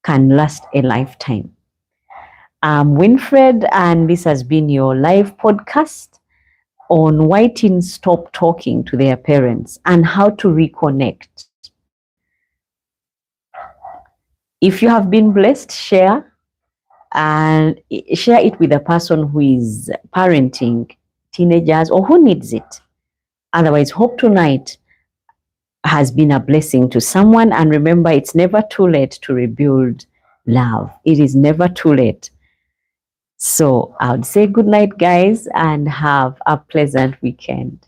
can last a lifetime. I'm Winfred, and this has been your live podcast on why teens stop talking to their parents and how to reconnect. If you have been blessed, share and share it with a person who is parenting teenagers or who needs it. Otherwise, Hope Tonight has been a blessing to someone. And remember, it's never too late to rebuild love. It is never too late. So I would say good night, guys, and have a pleasant weekend.